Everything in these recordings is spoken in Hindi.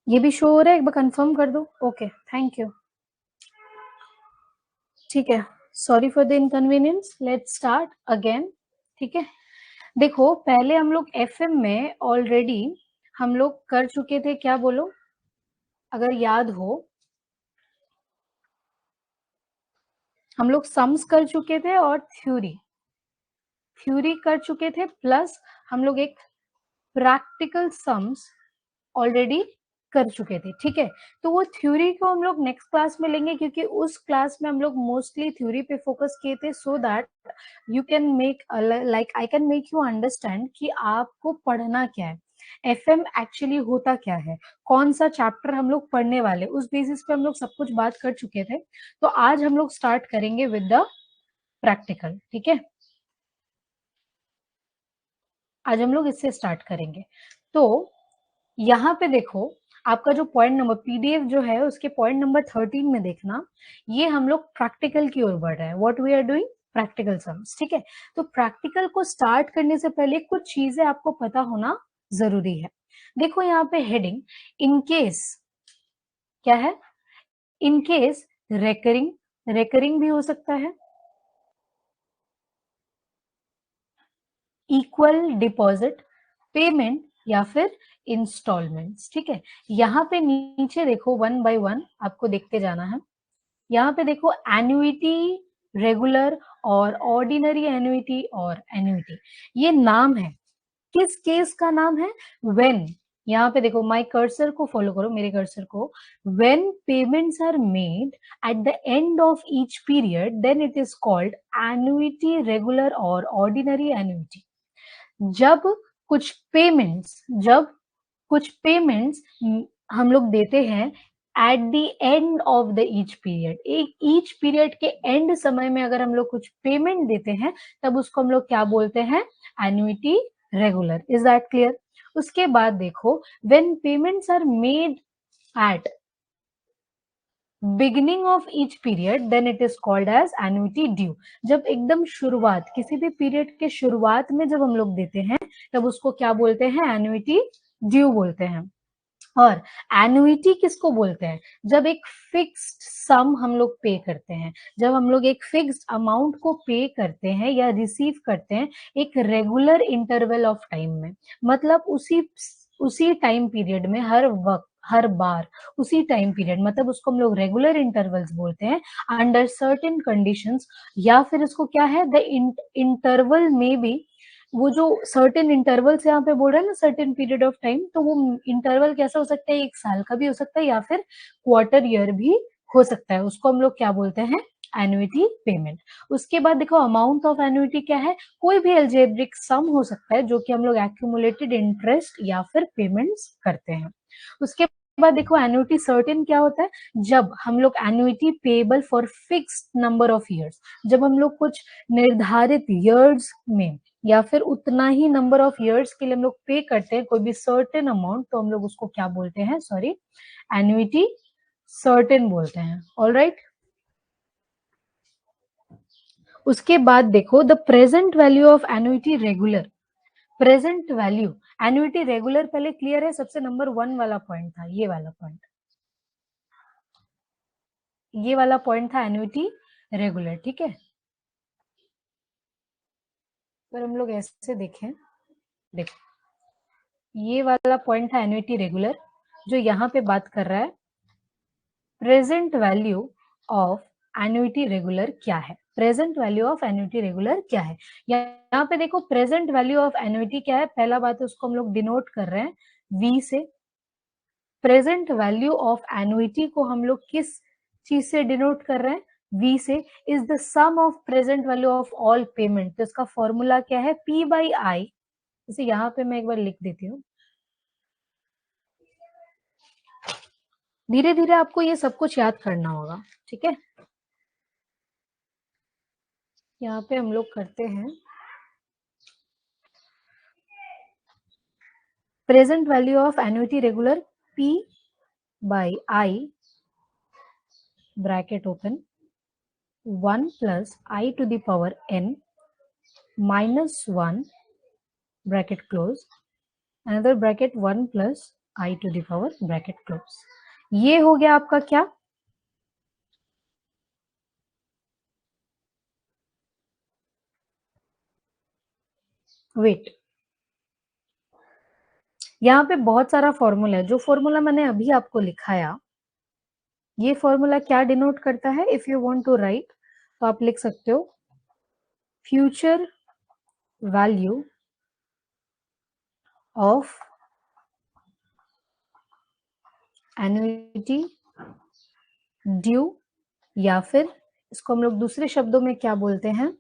ये भी शो हो रहा है, एक बार कंफर्म कर दो। Okay, thank you. ठीक है, sorry for the inconvenience, let's start again. ठीक है, देखो पहले हम लोग एफएम में ऑलरेडी हम लोग कर चुके थे, क्या बोलो अगर याद हो, हम लोग सम्स कर चुके थे और थ्योरी कर चुके थे, प्लस हम लोग एक प्रैक्टिकल सम्स ऑलरेडी कर चुके थे। ठीक है, तो वो थ्योरी को हम लोग नेक्स्ट क्लास में लेंगे, क्योंकि उस क्लास में हम लोग मोस्टली थ्योरी पे फोकस किए थे, सो that you can make like I can make you understand कि आपको पढ़ना क्या है, एफएम एक्चुअली होता क्या है, कौन सा चैप्टर हम लोग पढ़ने वाले, उस बेसिस पे हम लोग सब कुछ बात कर चुके थे। तो आज हम लोग स्टार्ट करेंगे विद द प्रैक्टिकल। ठीक है, आज हम लोग इससे स्टार्ट करेंगे। तो यहाँ पे देखो, आपका जो पॉइंट नंबर पीडीएफ जो है उसके पॉइंट नंबर 13 में देखना, ये हम लोग प्रैक्टिकल की ओर बढ़ रहे हैं। What we are doing, practical sums. ठीक है, तो प्रैक्टिकल को स्टार्ट करने से पहले कुछ चीजें आपको पता होना जरूरी है। देखो यहाँ पे हेडिंग, इन केस, क्या है, इन केस रेकरिंग, रेकरिंग भी हो सकता है, इक्वल डिपॉजिट, पेमेंट, या फिर इंस्टॉलमेंट्स। ठीक है, यहाँ पे नीचे देखो वन बाय वन आपको देखते जाना है। यहाँ पे देखो एन्युइटी, रेगुलर और ऑर्डिनरी एन्युइटी और एन्युइटी, ये नाम है, किस केस का नाम है, व्हेन। यहाँ पे देखो, माय कर्सर को फॉलो करो, मेरे कर्सर को, when payments are made at the end of each period then it is called annuity, regular और ऑर्डिनरी एन्युइटी। जब कुछ पेमेंट्स, जब कुछ पेमेंट्स हम लोग देते हैं eight the end of the each period, एक ईच पीरियड के एंड समय में अगर हम लोग कुछ पेमेंट देते हैं, तब उसको हम लोग क्या बोलते हैं, annuity regular. Is that clear? उसके बाद देखो, when payments are made at beginning of each period then it is called as annuity due. जब एकदम शुरुआत, किसी भी पीरियड के शुरुआत में जब हम लोग देते हैं, तब उसको क्या बोलते हैं, एन्युइटी ड्यू बोलते हैं। और एन्युइटी किसको बोलते हैं, जब एक फिक्स्ड सम हम लोग पे करते हैं, जब हम लोग एक फिक्स्ड अमाउंट को पे करते हैं या रिसीव करते हैं एक रेगुलर इंटरवल ऑफ टाइम में, मतलब उसी टाइम पीरियड में, हर वक्त, हर बार उसी टाइम पीरियड, मतलब उसको हम लोग रेगुलर इंटरवल्स बोलते हैं, अंडर सर्टेन कंडीशंस। या फिर इसको क्या है, द इंटरवल में भी, वो जो सर्टेन इंटरवल से यहाँ पे बोल रहा है ना, सर्टेन पीरियड ऑफ टाइम, तो वो इंटरवल कैसा हो सकता है, एक साल का भी हो सकता है या फिर क्वार्टर ईयर भी हो सकता है, उसको हम लोग क्या बोलते हैं, एन्युइटी पेमेंट। उसके बाद देखो, अमाउंट ऑफ एन्युइटी क्या है, कोई भी एल्जेब्रिक सम हो सकता है जो कि हम लोग एक्यूमुलेटेड इंटरेस्ट या फिर पेमेंट्स करते हैं। उसके बाद देखो, एन्युइटी सर्टेन क्या होता है, जब हम लोग annuity payable for fixed number of years, जब हम लोग कुछ निर्धारित ईयर्स में या फिर उतना ही नंबर ऑफ इयर्स के लिए हम लोग पे करते हैं कोई भी सर्टेन अमाउंट, तो हम लोग उसको क्या बोलते हैं, सॉरी, एन्युइटी सर्टेन बोलते हैं। ऑलराइट, उसके बाद देखो, the present value of annuity regular, present value, annuity regular पहले क्लियर है, सबसे नंबर 1 वाला पॉइंट था, ये वाला पॉइंट, ये वाला पॉइंट था एन्युइटी रेगुलर। ठीक है, पर हम लोग ऐसे देखें, देखो ये वाला पॉइंट था एन्युइटी रेगुलर, जो यहाँ पे बात कर रहा है present value of annuity regular क्या है, present value of annuity regular क्या है। यहाँ पे देखो, प्रेजेंट वैल्यू ऑफ एन्युइटी क्या है, पहला बात है उसको हम लोग डिनोट कर रहे हैं वी से। प्रेजेंट वैल्यू ऑफ एन्युइटी को हम लोग किस चीज से डिनोट कर रहे हैं, वी से। Is the sum of present value of all payment, तो इसका फॉर्मूला क्या है, पी बाई आई। इसे यहाँ पे मैं एक बार लिख देती हूँ, धीरे धीरे आपको ये सब कुछ याद करना होगा। ठीक है, यहाँ पे हम लोग करते हैं present value of annuity regular, P by I bracket open 1 plus I to the power n minus 1 bracket close, another bracket 1 plus I to the power bracket close. ये हो गया आपका क्या? वेट, यहाँ पे बहुत सारा फॉर्मूला है। जो फॉर्मूला मैंने अभी आपको लिखाया, ये फॉर्मूला क्या डिनोट करता है? If you want to write तो आप लिख सकते हो future value of annuity due, या फिर इसको हम लोग दूसरे शब्दों में क्या बोलते हैं?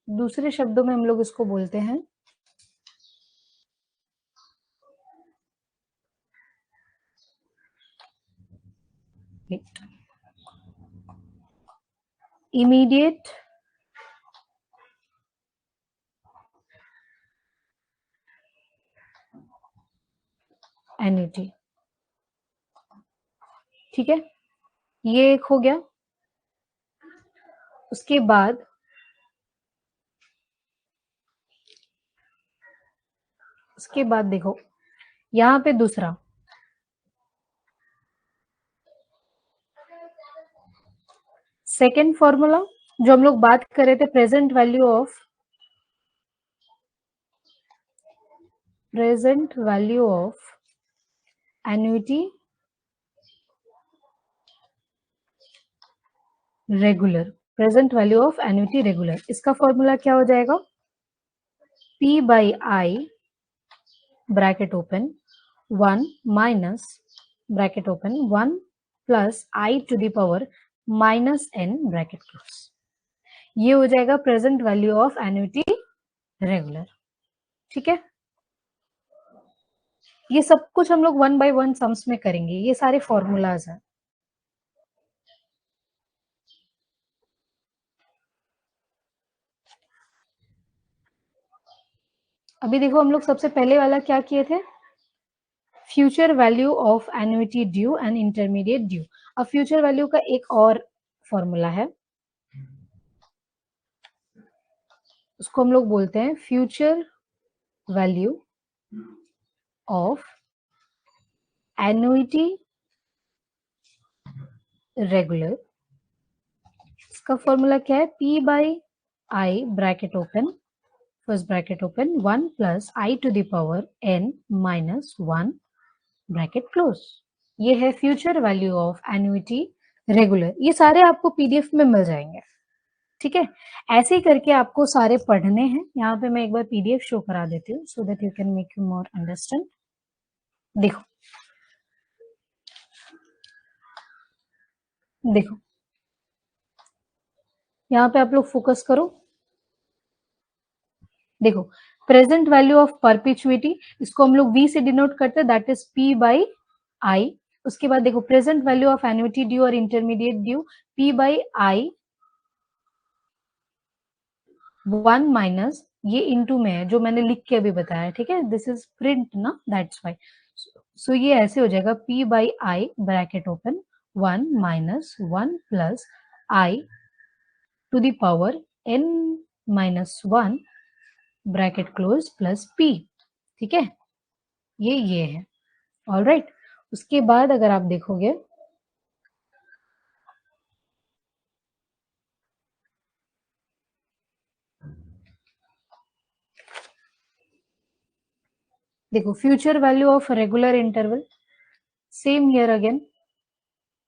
दूसरे शब्दों में हम लोग इसको बोलते हैं इमीडिएट एन्युटी। ठीक है, ये एक हो गया। उसके बाद देखो यहाँ पे दूसरा, सेकेंड फॉर्मूला जो हम लोग बात कर रहे थे, present value of annuity regular, present value of annuity regular, इसका फॉर्मूला क्या हो जाएगा? P by I bracket open 1 minus bracket open 1 plus I to the power minus n bracket close. ये हो जाएगा present value of annuity regular. ठीक है, ये सब कुछ हम लोग 1 by 1 सम्स में करेंगे, ये सारे फॉर्मूलाज हैं। अभी देखो हम लोग सबसे पहले वाला क्या किए थे? Future value of annuity due and intermediate due. अब फ्यूचर वैल्यू का एक और फॉर्मूला है, उसको हम लोग बोलते हैं future value of annuity regular. इसका फॉर्मूला क्या है? P by I bracket open first bracket open 1 plus I to the power n minus 1 bracket close. ये है future value of annuity regular. ये सारे आपको पीडीएफ में मिल जाएंगे। ठीक है, ऐसे ही करके आपको सारे पढ़ने हैं। यहाँ पे मैं एक बार पीडीएफ शो करा देती हूँ so that you can make you more understand. देखो देखो, यहाँ पे आप लोग फोकस करो। देखो, प्रेजेंट वैल्यू ऑफ परपिचुइटी, इसको हम लोग V से डिनोट करते हैं, that is P by I। उसके बाद देखो present value of annuity due और intermediate due, P by I 1 minus, ये इनटू में है जो मैंने लिख के अभी बताया। ठीक है, दिस इज प्रिंट ना, दैट्स व्हाई। सो ये ऐसे हो जाएगा P by I bracket open 1 minus 1 plus I to the power n minus 1 bracket close plus P। ठीक है, ये है। ऑल राइट, उसके बाद अगर आप देखोगे देखो future value of regular interval, same here again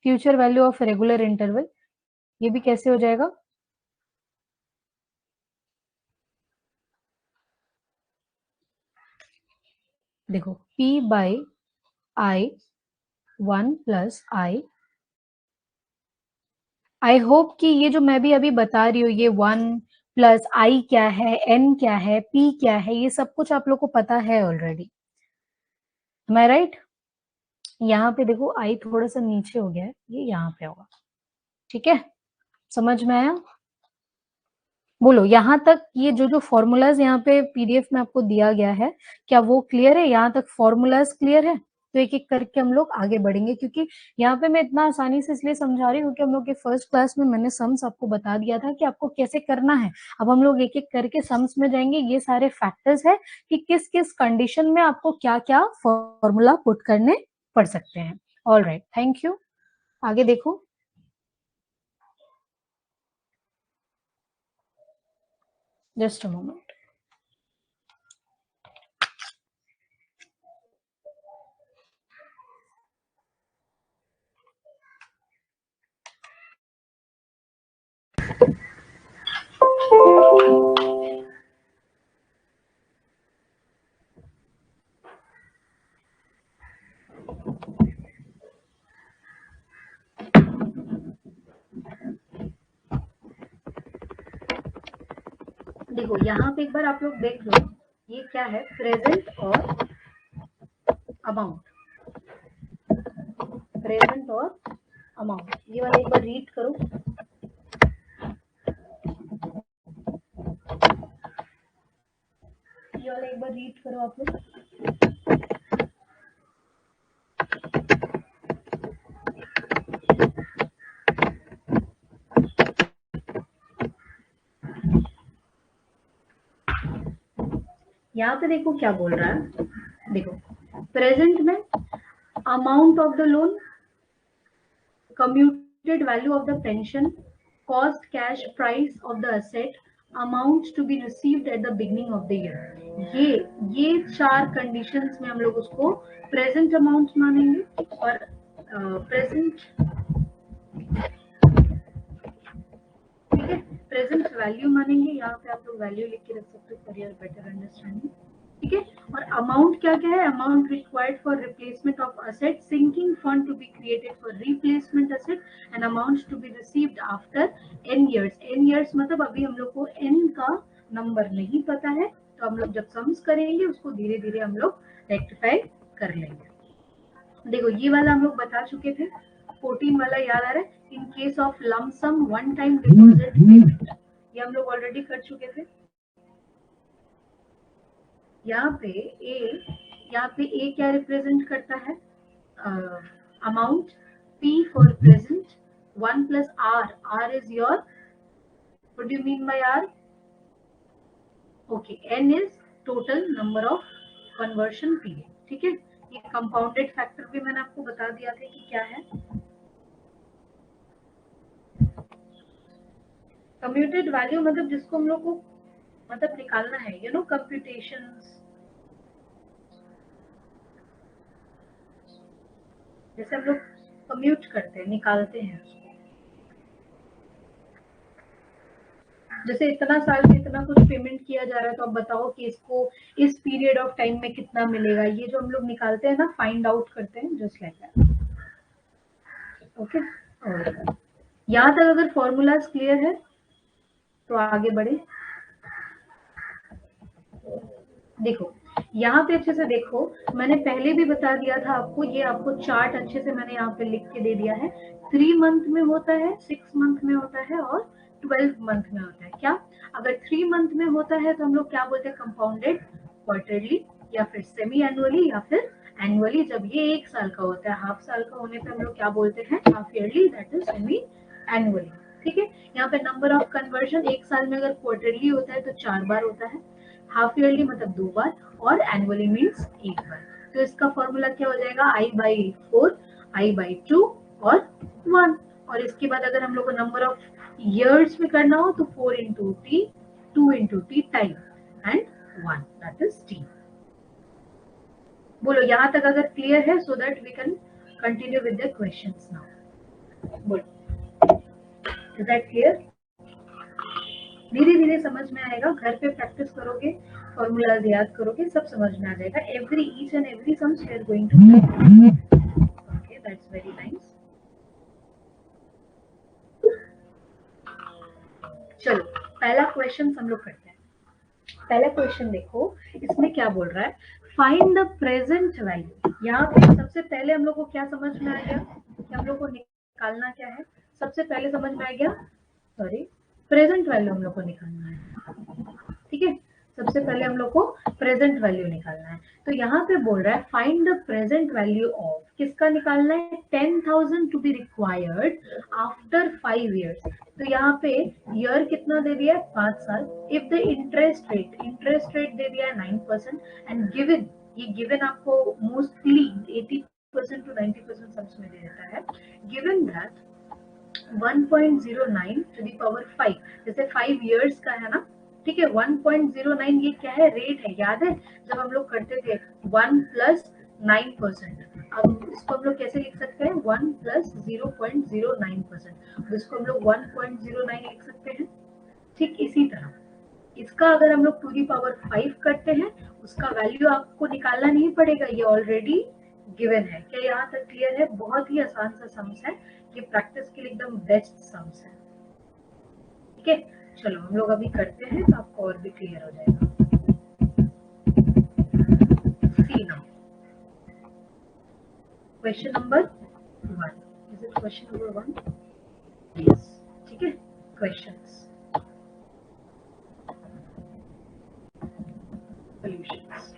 future value of regular interval, ये भी कैसे हो जाएगा? देखो P by I 1 plus I hope कि ये जो मैं भी अभी बता रही हूँ, ये 1 प्लस I क्या है, N क्या है, P क्या है, ये सब कुछ आप लोग को पता है ऑलरेडी। एम आई राइट? यहाँ पे देखो I थोड़ा सा नीचे हो गया है, ये यहाँ पे होगा। ठीक है, समझ में आया? बोलो यहाँ तक, ये जो फॉर्मूलाज यहाँ पे पीडीएफ में आपको दिया गया है, क्या वो क्लियर है? यहाँ तक फॉर्मूलाज क्लियर है? तो एक एक करके हम लोग आगे बढ़ेंगे, क्योंकि यहाँ पे मैं इतना आसानी से इसलिए समझा रही हूँ कि हम लोग के फर्स्ट क्लास में मैंने सम्स आपको बता दिया था कि आपको कैसे करना है। अब हम लोग एक एक करके सम्स में जाएंगे। ये सारे फैक्टर्स है कि किस किस कंडीशन में आपको क्या क्या फॉर्मूला पुट करने पड़ सकते हैं। All right, thank you. आगे देखो। Just a moment. देखो यहाँ पे एक बार आप लोग देख लो, ये क्या है, प्रेजेंट और अमाउंट। प्रेजेंट और अमाउंट, ये वाला एक बार रीड करो। ये वाला एक बार रीड करो आप लोग। यहाँ पे देखो क्या बोल रहा है। देखो प्रेजेंट में amount of the loan, commuted value of the pension, cost cash price of the asset, amount to be received at the beginning of the year। ये चार कंडीशंस में हम लोग उसको प्रेजेंट अमाउंट मानेंगे और प्रेजेंट, ठीक है, प्रेजेंट वैल्यू मानेंगे। यहाँ पे आप लोग वैल्यू लिख के रख सकते हो फॉर योर बेटर अंडरस्टैंडिंग, ठीक है। और अमाउंट क्या क्या है, amount required for replacement of asset, sinking fund to be created for replacement asset and amount to be received after n years। n years मतलब अभी हम लोग को n का नंबर नहीं पता है, तो हम लोग जब सम्स करेंगे उसको धीरे धीरे हम लोग रेक्टिफाई कर लेंगे। देखो ये वाला हम लोग बता चुके थे, 14 वाला याद आ रहा है, in case of lump sum one time deposit payment, ये हम लोग ऑलरेडी कर चुके थे। यहाँ पे ए क्या रिप्रेजेंट करता है, amount, P for present, 1 plus R is your, what do you mean by R? Okay, N is total number of conversion period, ठीक है। ये कंपाउंडेड फैक्टर भी मैंने आपको बता दिया था कि क्या है। कम्यूटेड वैल्यू मतलब जिसको हम लोग को मतलब निकालना है, यू नो, कंप्यूटेशंस, जैसे हम लोग कम्यूट करते हैं, निकालते हैं उसको। जैसे इतना साल में इतना कुछ पेमेंट किया जा रहा है, तो अब बताओ कि इसको इस पीरियड ऑफ टाइम में कितना मिलेगा, ये जो हम लोग निकालते हैं ना, फाइंड आउट करते हैं, जस्ट लाइक दैट। ओके, यहाँ तक अगर फॉर्मूलाज क्लियर है तो आगे बढ़े। देखो यहाँ पे अच्छे से देखो, मैंने पहले भी बता दिया था आपको, ये आपको चार्ट अच्छे से मैंने यहाँ पे लिख के दे दिया है। 3 मंथ में होता है, 6 मंथ में होता है और 12 मंथ में होता है। क्या, अगर 3 मंथ में होता है तो हम लोग क्या बोलते हैं, कंपाउंडेड क्वार्टरली या फिर सेमी एनुअली या फिर एनुअली। जब ये 1 साल का होता है, हाफ साल का होने पे हम लोग क्या बोलते हैं, half yearly, that is semi annually, ठीक है। यहाँ पे नंबर ऑफ कन्वर्जन 1 साल में अगर क्वार्टरली होता है तो 4 बार होता है, हाफ ईयरली मतलब 2 बार, और एनुअली मीन्स 1 बार। तो इसका फॉर्मूला क्या हो जाएगा, I/4, I/2 और 1। और इसके बाद अगर हम लोग को नंबर ऑफ ईयर्स में करना हो तो 4 into t, 2 into t time and 1, that is t। बोलो यहाँ तक अगर क्लियर है, so that we can continue with the questions now. बोलो, इज दैट क्लियर? धीरे धीरे समझ में आएगा, घर पे प्रैक्टिस करोगे, फॉर्मूलाज याद करोगे, सब समझ में आ जाएगा। Every each and every sums we are going to do. Okay, that's very nice. चलो पहला क्वेश्चन हम लोग करते हैं। पहला क्वेश्चन देखो, इसमें क्या बोल रहा है, फाइंड द प्रेजेंट वैल्यू। यहाँ पे सबसे पहले हम लोग को क्या समझ में आ गया कि हम लोग को निकालना क्या है, सबसे पहले समझ में आ गया, सॉरी, प्रेजेंट वैल्यू हम लोग को निकालना है, ठीक है। सबसे पहले हम लोग को प्रेजेंट वैल्यू निकालना है। तो यहाँ पे बोल रहा है find the present value of, किसका निकालना है, 10,000 to be required after 5 years। तो यहाँ पे ईयर कितना दे दिया है, 5 साल। इफ द इंटरेस्ट रेट दे दिया है 9% एंड गिवन, ये गिवन आपको मोस्टली 80% टू 90% सम्स में दे देता है। Given that 1.09 to the power 5, जैसे 5 years का है ना, ठीक है। 1.09 ये क्या है, रेट है, याद है जब हम लोग करते थे 1 + 9%। अब इसको हम लोग कैसे लिख सकते हैं, 1 + 0.09%, इसको हम लोग 1.09 लिख सकते हैं। ठीक इसी तरह इसका अगर हम लोग टू दी पावर 5 करते हैं, उसका वैल्यू आपको निकालना नहीं पड़ेगा, ये ऑलरेडी गिवन है। क्या यहाँ तक क्लियर है? बहुत ही आसान सा सम्स है, ये प्रैक्टिस के लिए एकदम बेस्ट सम्स है। ठीक है, चलो हम लोग अभी करते हैं तो आपको और भी क्लियर हो जाएगा। See now question number 1, is it question number 1? Yes, ठीक है। Questions, solutions.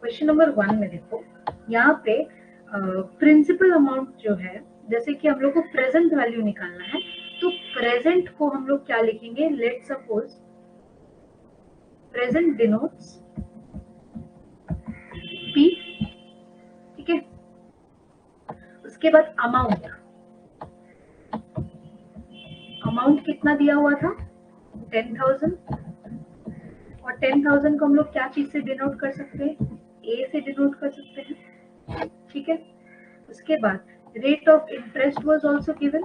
क्वेश्चन नंबर 1 में देखो, यहाँ पे प्रिंसिपल अमाउंट जो है, जैसे कि हम लोग को प्रेजेंट वैल्यू निकालना है, तो प्रेजेंट को हम लोग क्या लिखेंगे, let suppose present denotes P, ठीक है। उसके बाद अमाउंट, अमाउंट कितना दिया हुआ था, 10,000, और 10,000 को हम लोग क्या चीज से डिनोट कर सकते हैं, ए से डिनोट कर सकते हैं, ठीक है। उसके बाद rate of interest was also given,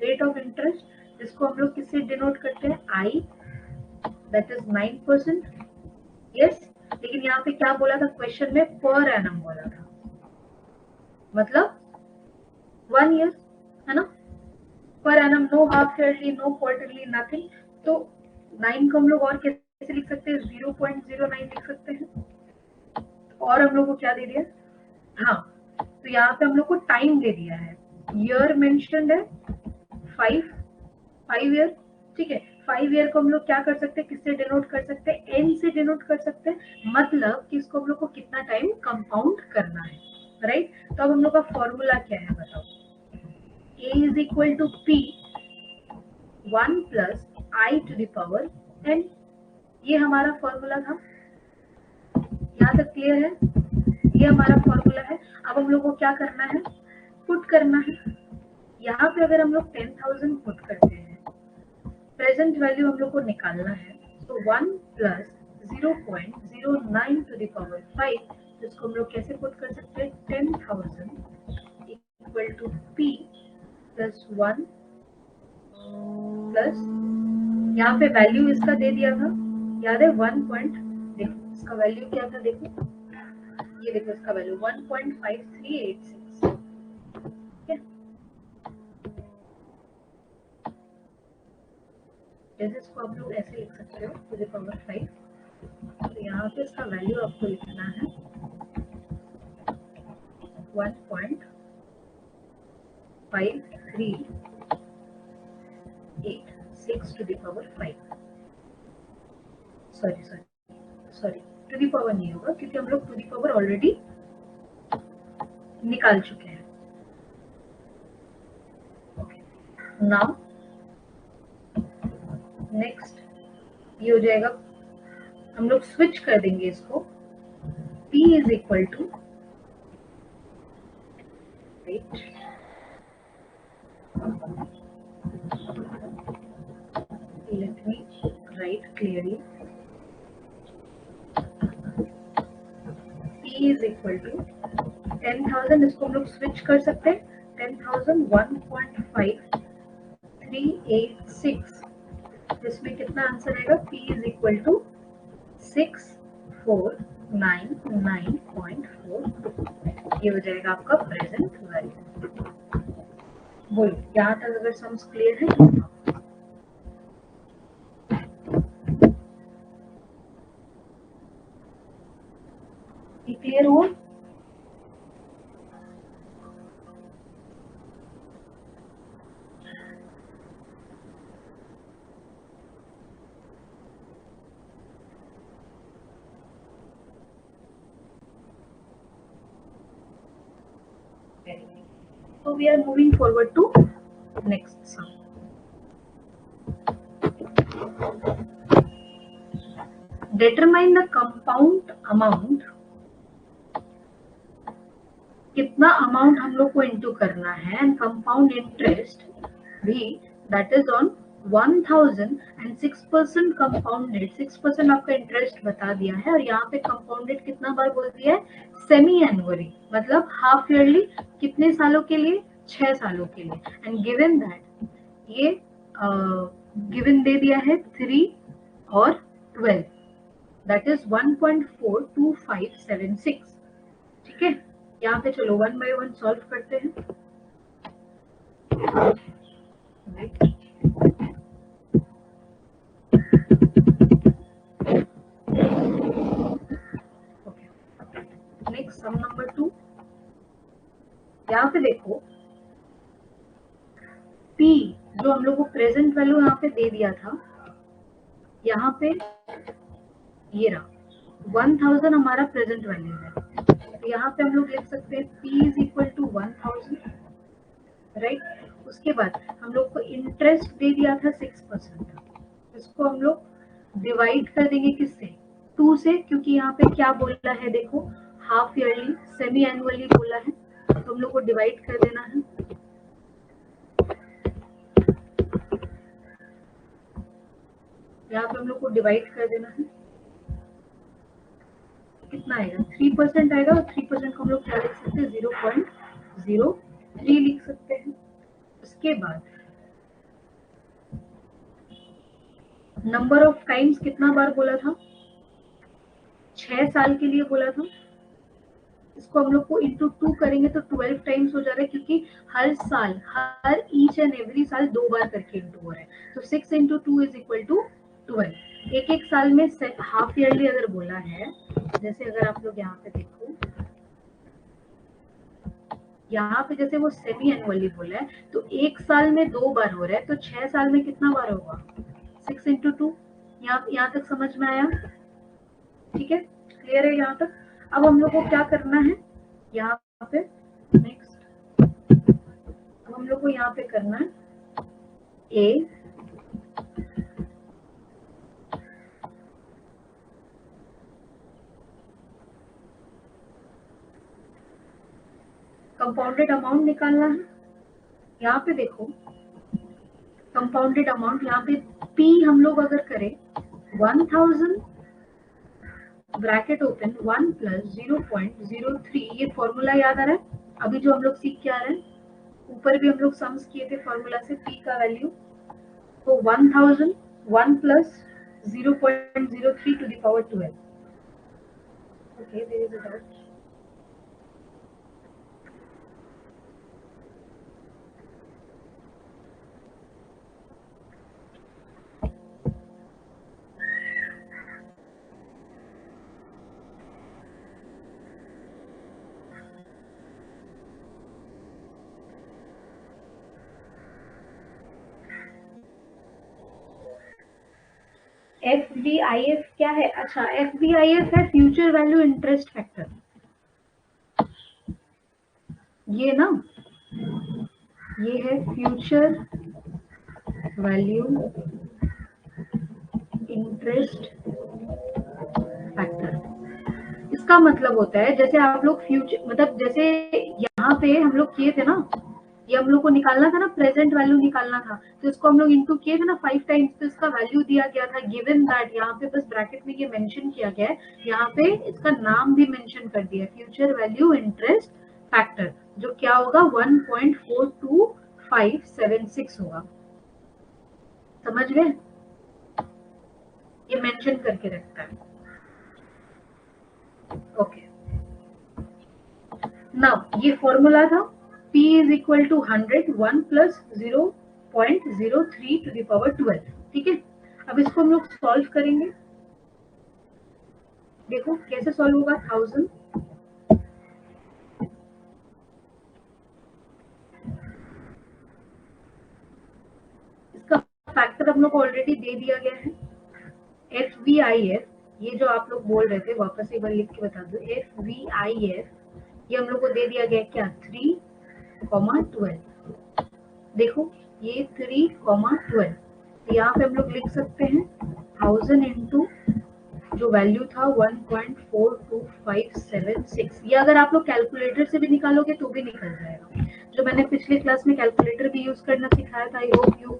rate of interest जिसको हम लोग किससे डिनोट करते हैं, आई, दैट इज 9%। यस, लेकिन यहाँ पे क्या बोला था क्वेश्चन में, पर एनम बोला था, मतलब 1 ईयर, है ना। Per annum, no half yearly, no quarterly, nothing. तो 9 को हम लोग और कैसे लिख सकते हैं, 0.09 लिख सकते हैं। और हम लोग को क्या दे दिया, हाँ, तो यहाँ पे हम लोग को टाइम दे दिया है, ईयर मेंशन्ड है 5 ईयर, ठीक है। 5 ईयर को हम लोग क्या कर सकते हैं, किससे डिनोट कर सकते हैं, एन से डिनोट कर सकते हैं, मतलब कि इसको हम लोग को कितना टाइम कंपाउंड करना है, राइट। तो अब हम लोग का फॉर्मूला क्या है बताओ, a is equal to p 1 + i to the power n, ये हमारा फॉर्मूला था। यहाँ तक क्लियर है, ये हमारा फॉर्मूला है। अब हम लोग को क्या करना है, पुट करना है। यहाँ पे अगर हम लोग 10,000 पुट करते हैं, प्रेजेंट वैल्यू हम लोग को निकालना है, तो 1 + 0.09 टू द पावर 5, जिसको हम लोग कैसे पुट कर सकते हैं, 10,000 इक्वल टू p + 1 प्लस, यहाँ पे वैल्यू इसका दे दिया था, याद है 1 पॉइंट, देखो इसका वैल्यू क्या था, देखो ये देखो इसका वैल्यू 1.5386, ठीक है। जैसे इसको आप लोग ऐसे लिख सकते हो टू द पावर 5, तो यहाँ पे इसका वैल्यू आपको लिखना है 1.5386 to the power 5, sorry to the power नहीं होगा, क्योंकि हम लोग टू द पावर ऑलरेडी निकाल चुके हैं। ओके, नाउ नेक्स्ट ये हो जाएगा, हम लोग स्विच कर देंगे इसको, P is equal to, let me write clearly, P is equal to 10,000, इसको हम लोग स्विच कर सकते हैं, 10,000 1.5386, इसमें कितना आंसर आएगा, P इज इक्वल टू 6499.4, ये हो जाएगा आपका प्रेजेंट वैल्यू। बोलो यहाँ तक अगर सम्स क्लियर है, ये क्लियर हुआ? we are moving forward to next sum. Determine the compound amount. कितना अमाउंट हम लोग को इंटू करना है एंड कंपाउंड इंटरेस्ट भी that is on 1000 and 6% compounded. 6% आपका इंटरेस्ट बता दिया है और यहाँ पे कंपाउंडेड कितना बार बोल दिया है, सेमी एनुअली, मतलब हाफ ईयरली. कितने सालों के लिए, 6 सालों के लिए. एंड गिवन दैट ये गिवन दे दिया है 3 और 12, दैट इज 1.42576. ठीक है, यहाँ पे चलो 1 by 1 सॉल्व करते हैं. Next sum number 2. यहाँ पे देखो P जो हम लोग को प्रेजेंट वैल्यू यहाँ पे दे दिया था, यहाँ पे ये रहा 1000 हमारा प्रेजेंट वैल्यू है. तो यहाँ पे हम लोग लिख सकते हैं P is equal to 1000, right. उसके बाद हम लोग को इंटरेस्ट दे दिया था 6%. इसको हम लोग डिवाइड कर देंगे किससे, 2 से, क्योंकि यहाँ पे क्या बोला है देखो, हाफ ईयरली सेमी एनुअली बोला है, तो हम लोग को डिवाइड कर देना है. यहाँ पे हम लोग को डिवाइड कर देना है. कितना आएगा, 3% आएगा. और 3% को हम लोग क्या लिख सकते हैं, 0.03 लिख सकते हैं. उसके बाद नंबर ऑफ टाइम्स कितना बार बोला था, 6 साल के लिए बोला था. इसको हम लोग को इंटू 2 करेंगे तो 12 टाइम्स हो जा रहा है, क्योंकि हर साल, हर ईच एंड एवरी साल 2 बार करके इंटू हो रहा है. तो 6 इंटू 2 इज इक्वल टू 12. एक साल में हाफ ईयरली अगर बोला है, जैसे अगर आप लोग यहाँ पे देखो, यहाँ पे जैसे वो सेमी एनुअली बोला है, तो 1 साल में 2 बार हो रहा है, तो 6 साल में कितना बार होगा, 6 इंटू 2. यहाँ तक समझ में आया, ठीक है, क्लियर है यहाँ तक. अब हम लोग को क्या करना है यहाँ पे, नेक्स्ट अब हम लोग को यहाँ पे करना है A कंपाउंडेड अमाउंट निकालना है. यहाँ पे देखो कंपाउंडेड अमाउंट, यहाँ पे P हम लोग अगर करें 1000 ब्रैकेट ओपन 1 प्लस 0.03, ये फॉर्मूला याद आ रहा है अभी जो हम लोग सीख के आ रहे हैं. ऊपर भी हम लोग सम्स किए थे फॉर्मूला से P का वैल्यू. तो 1000 1 plus 0.03 to the power 12. Okay, there is a doubt. FVIF क्या है, अच्छा FVIF है फ्यूचर वैल्यू इंटरेस्ट फैक्टर. ये ना, ये है फ्यूचर वैल्यू इंटरेस्ट फैक्टर. इसका मतलब होता है जैसे आप लोग फ्यूचर, मतलब जैसे यहाँ पे हम लोग किए थे ना, ये हम लोग को निकालना था ना, प्रेजेंट वैल्यू निकालना था, तो इसको हम लोग इनटू किए थे ना 5 टाइम्स, तो इसका वैल्यू दिया गया था गिवन दैट. यहाँ पे बस ब्रैकेट में ये मेंशन किया गया है, यहाँ पे इसका नाम भी मेंशन कर दिया, फ्यूचर वैल्यू इंटरेस्ट फैक्टर, जो क्या होगा 1.42576 होगा. समझ गए, ये मेंशन करके रखता है. ओके, नाउ ये फॉर्मूला था P is equal to 100 1 plus 0.03 to the power 12. ठीक है, अब इसको हम लोग सॉल्व करेंगे. देखो कैसे सॉल्व होगा. 1000 इसका फैक्टर हम लोग को ऑलरेडी दे दिया गया है. FVIF, ये जो आप लोग बोल रहे थे, वापस एक बार लिख के बता दो. FVIF ये हम लोग को दे दिया गया क्या, 3 कॉमा 12। देखो ये 3,12, तो यहाँ पे हम लोग लिख सकते हैं 1000 इंटू जो वैल्यू था 1.42576। ये अगर आप लोग कैलकुलेटर से भी निकालोगे तो भी निकल जाएगा। जो मैंने पिछले क्लास में कैलकुलेटर भी यूज करना सिखाया था, आई होप यू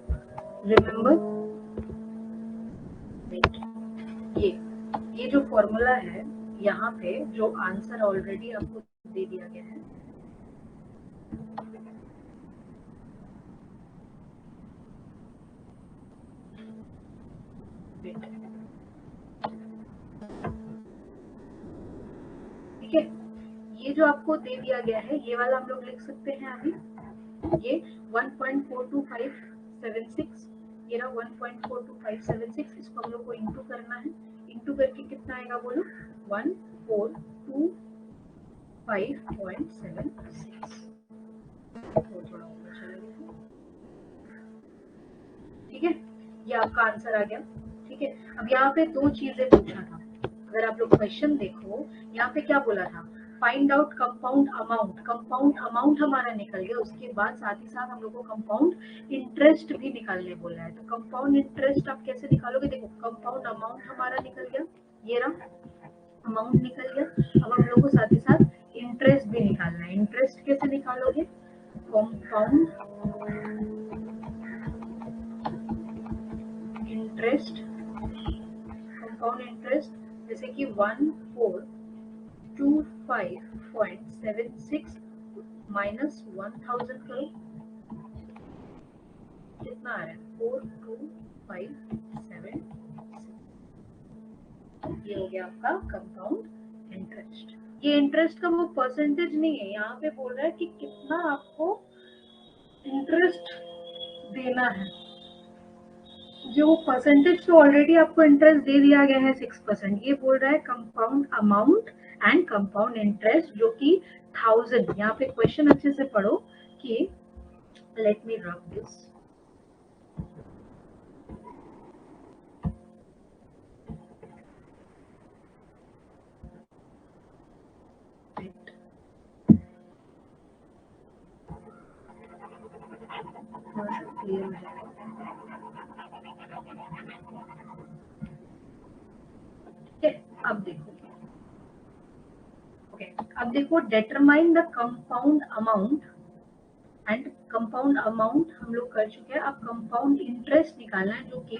रिमेम्बर। ये जो फॉर्मूला है, यहाँ पे जो आंसर ऑलरेडी आपको दे दिया गया है, ठीक है, ये जो आपको दे दिया गया है ये वाला हम लोग लिख सकते हैं अभी। ये 1.42576, ये रहा 1.42576, इसको हम लोग को इंटू करना है। इंटू करके कितना आएगा बोलो, 1425.76। थोड़ा ऊपर चलेगा, ठीक है, ये आपका आंसर आ गया। ठीक है, अब यहाँ पे दो चीजें पूछा था, अगर आप लोग क्वेश्चन देखो, यहाँ पे क्या बोला था, find out compound amount. Compound amount हमारा निकल गया, उसके बाद साथ ही साथ हम लोग को कंपाउंड इंटरेस्ट भी निकालने बोला है। तो कंपाउंड इंटरेस्ट आप कैसे निकालोगे, देखो कंपाउंड अमाउंट हमारा निकल गया, ये रहा अमाउंट निकल गया। अब हम लोग को साथ ही साथ इंटरेस्ट भी निकालना है। इंटरेस्ट कैसे निकालोगे, कंपाउंड इंटरेस्ट, कंपाउंड इंटरेस्ट जैसे कि 1425.76 माइनस 1000 करो, कितना आ रहा है 42576। ये हो गया आपका कंपाउंड इंटरेस्ट। ये इंटरेस्ट का वो परसेंटेज नहीं है, यहाँ पे बोल रहा है कि कितना आपको इंटरेस्ट देना है। जो परसेंटेज तो ऑलरेडी आपको इंटरेस्ट दे दिया गया है 6%। ये बोल रहा है compound amount and compound interest, जो कि 1000। यहाँ पे क्वेश्चन अच्छे से पढ़ो कि let me rub this, clear है। अब देखो, ओके, अब देखो determine the compound amount and compound amount हम लोग कर चुके हैं। अब कंपाउंड इंटरेस्ट निकालना है, जो कि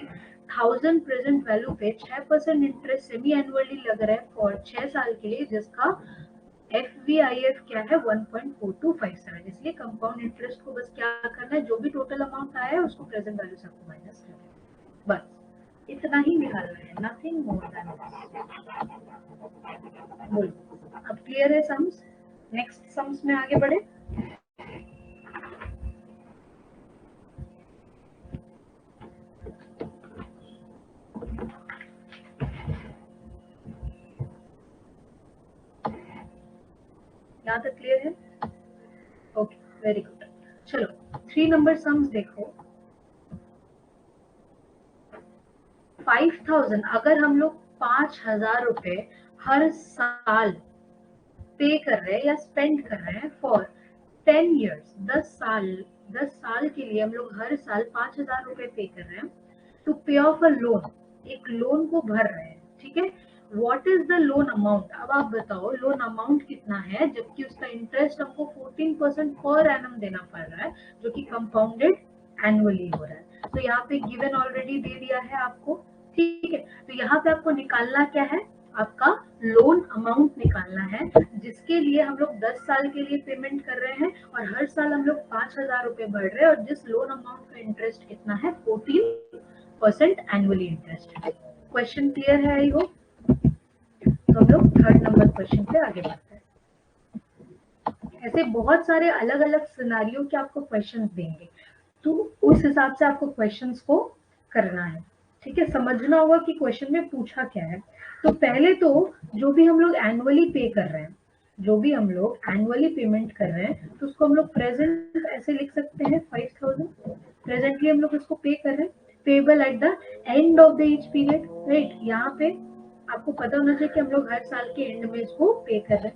1000 प्रेजेंट वैल्यू पे 6% इंटरेस्ट सेमी एनुअली लग रहा है फॉर 6 साल के लिए, जिसका FVIF क्या है 1.4257। इसलिए कंपाउंड इंटरेस्ट को बस क्या करना है, जो भी टोटल अमाउंट आया है उसको प्रेजेंट वैल्यू से आपको माइनस करना है, बस इतना ही निकालना है, नथिंग मोर देन दिस। बोलो, अब क्लियर है सम्स? नेक्स्ट सम्स में आगे बढ़े। यहाँ तक क्लियर है? Okay, very good. चलो 3 नंबर सम्स देखो। 5000, अगर हम लोग 5000 रुपए हर साल पे कर रहे हैं या स्पेंड कर रहे हैं फॉर 10 years, 10 साल के लिए हम लोग हर साल 5000 रुपए पे कर रहे हैं टू पे ऑफ अ लोन, एक लोन को भर रहे हैं, ठीक है। What is the loan amount, अब आप बताओ लोन अमाउंट कितना है, जबकि उसका इंटरेस्ट हमको 14% पर एनम देना पड़ रहा है, जो कि कंपाउंडेड एनुअली हो रहा है। तो यहाँ पे गिवन ऑलरेडी दे दिया है आपको, ठीक है। तो यहाँ पे आपको निकालना क्या है, आपका लोन अमाउंट निकालना है, जिसके लिए हम लोग 10 साल के लिए पेमेंट कर रहे हैं और हर साल हम लोग 5000 रुपए भर रहे हैं, और जिस लोन अमाउंट का इंटरेस्ट कितना है 14% एनुअली इंटरेस्ट है। क्वेश्चन क्लियर है आई होप? तो हम लोग 3rd नंबर क्वेश्चन पे आगे बढ़ते हैं। ऐसे बहुत सारे अलग अलग सिनारियो के आपको क्वेश्चंस देंगे, तो उस हिसाब से आपको क्वेश्चंस को करना है, ठीक है। समझना होगा कि क्वेश्चन में पूछा क्या है। तो पहले तो जो भी हम लोग एनुअली पे कर रहे हैं, जो भी हम लोग एनुअली पेमेंट कर रहे हैं, तो उसको हम लोग प्रेजेंट ऐसे लिख सकते हैं 5000। प्रेजेंटली हम लोग उसको पे कर रहे हैं, payable eight the end of the each period, right. यहाँ पे आपको पता होना चाहिए कि हम लोग हर साल के एंड में इसको पे कर रहे हैं।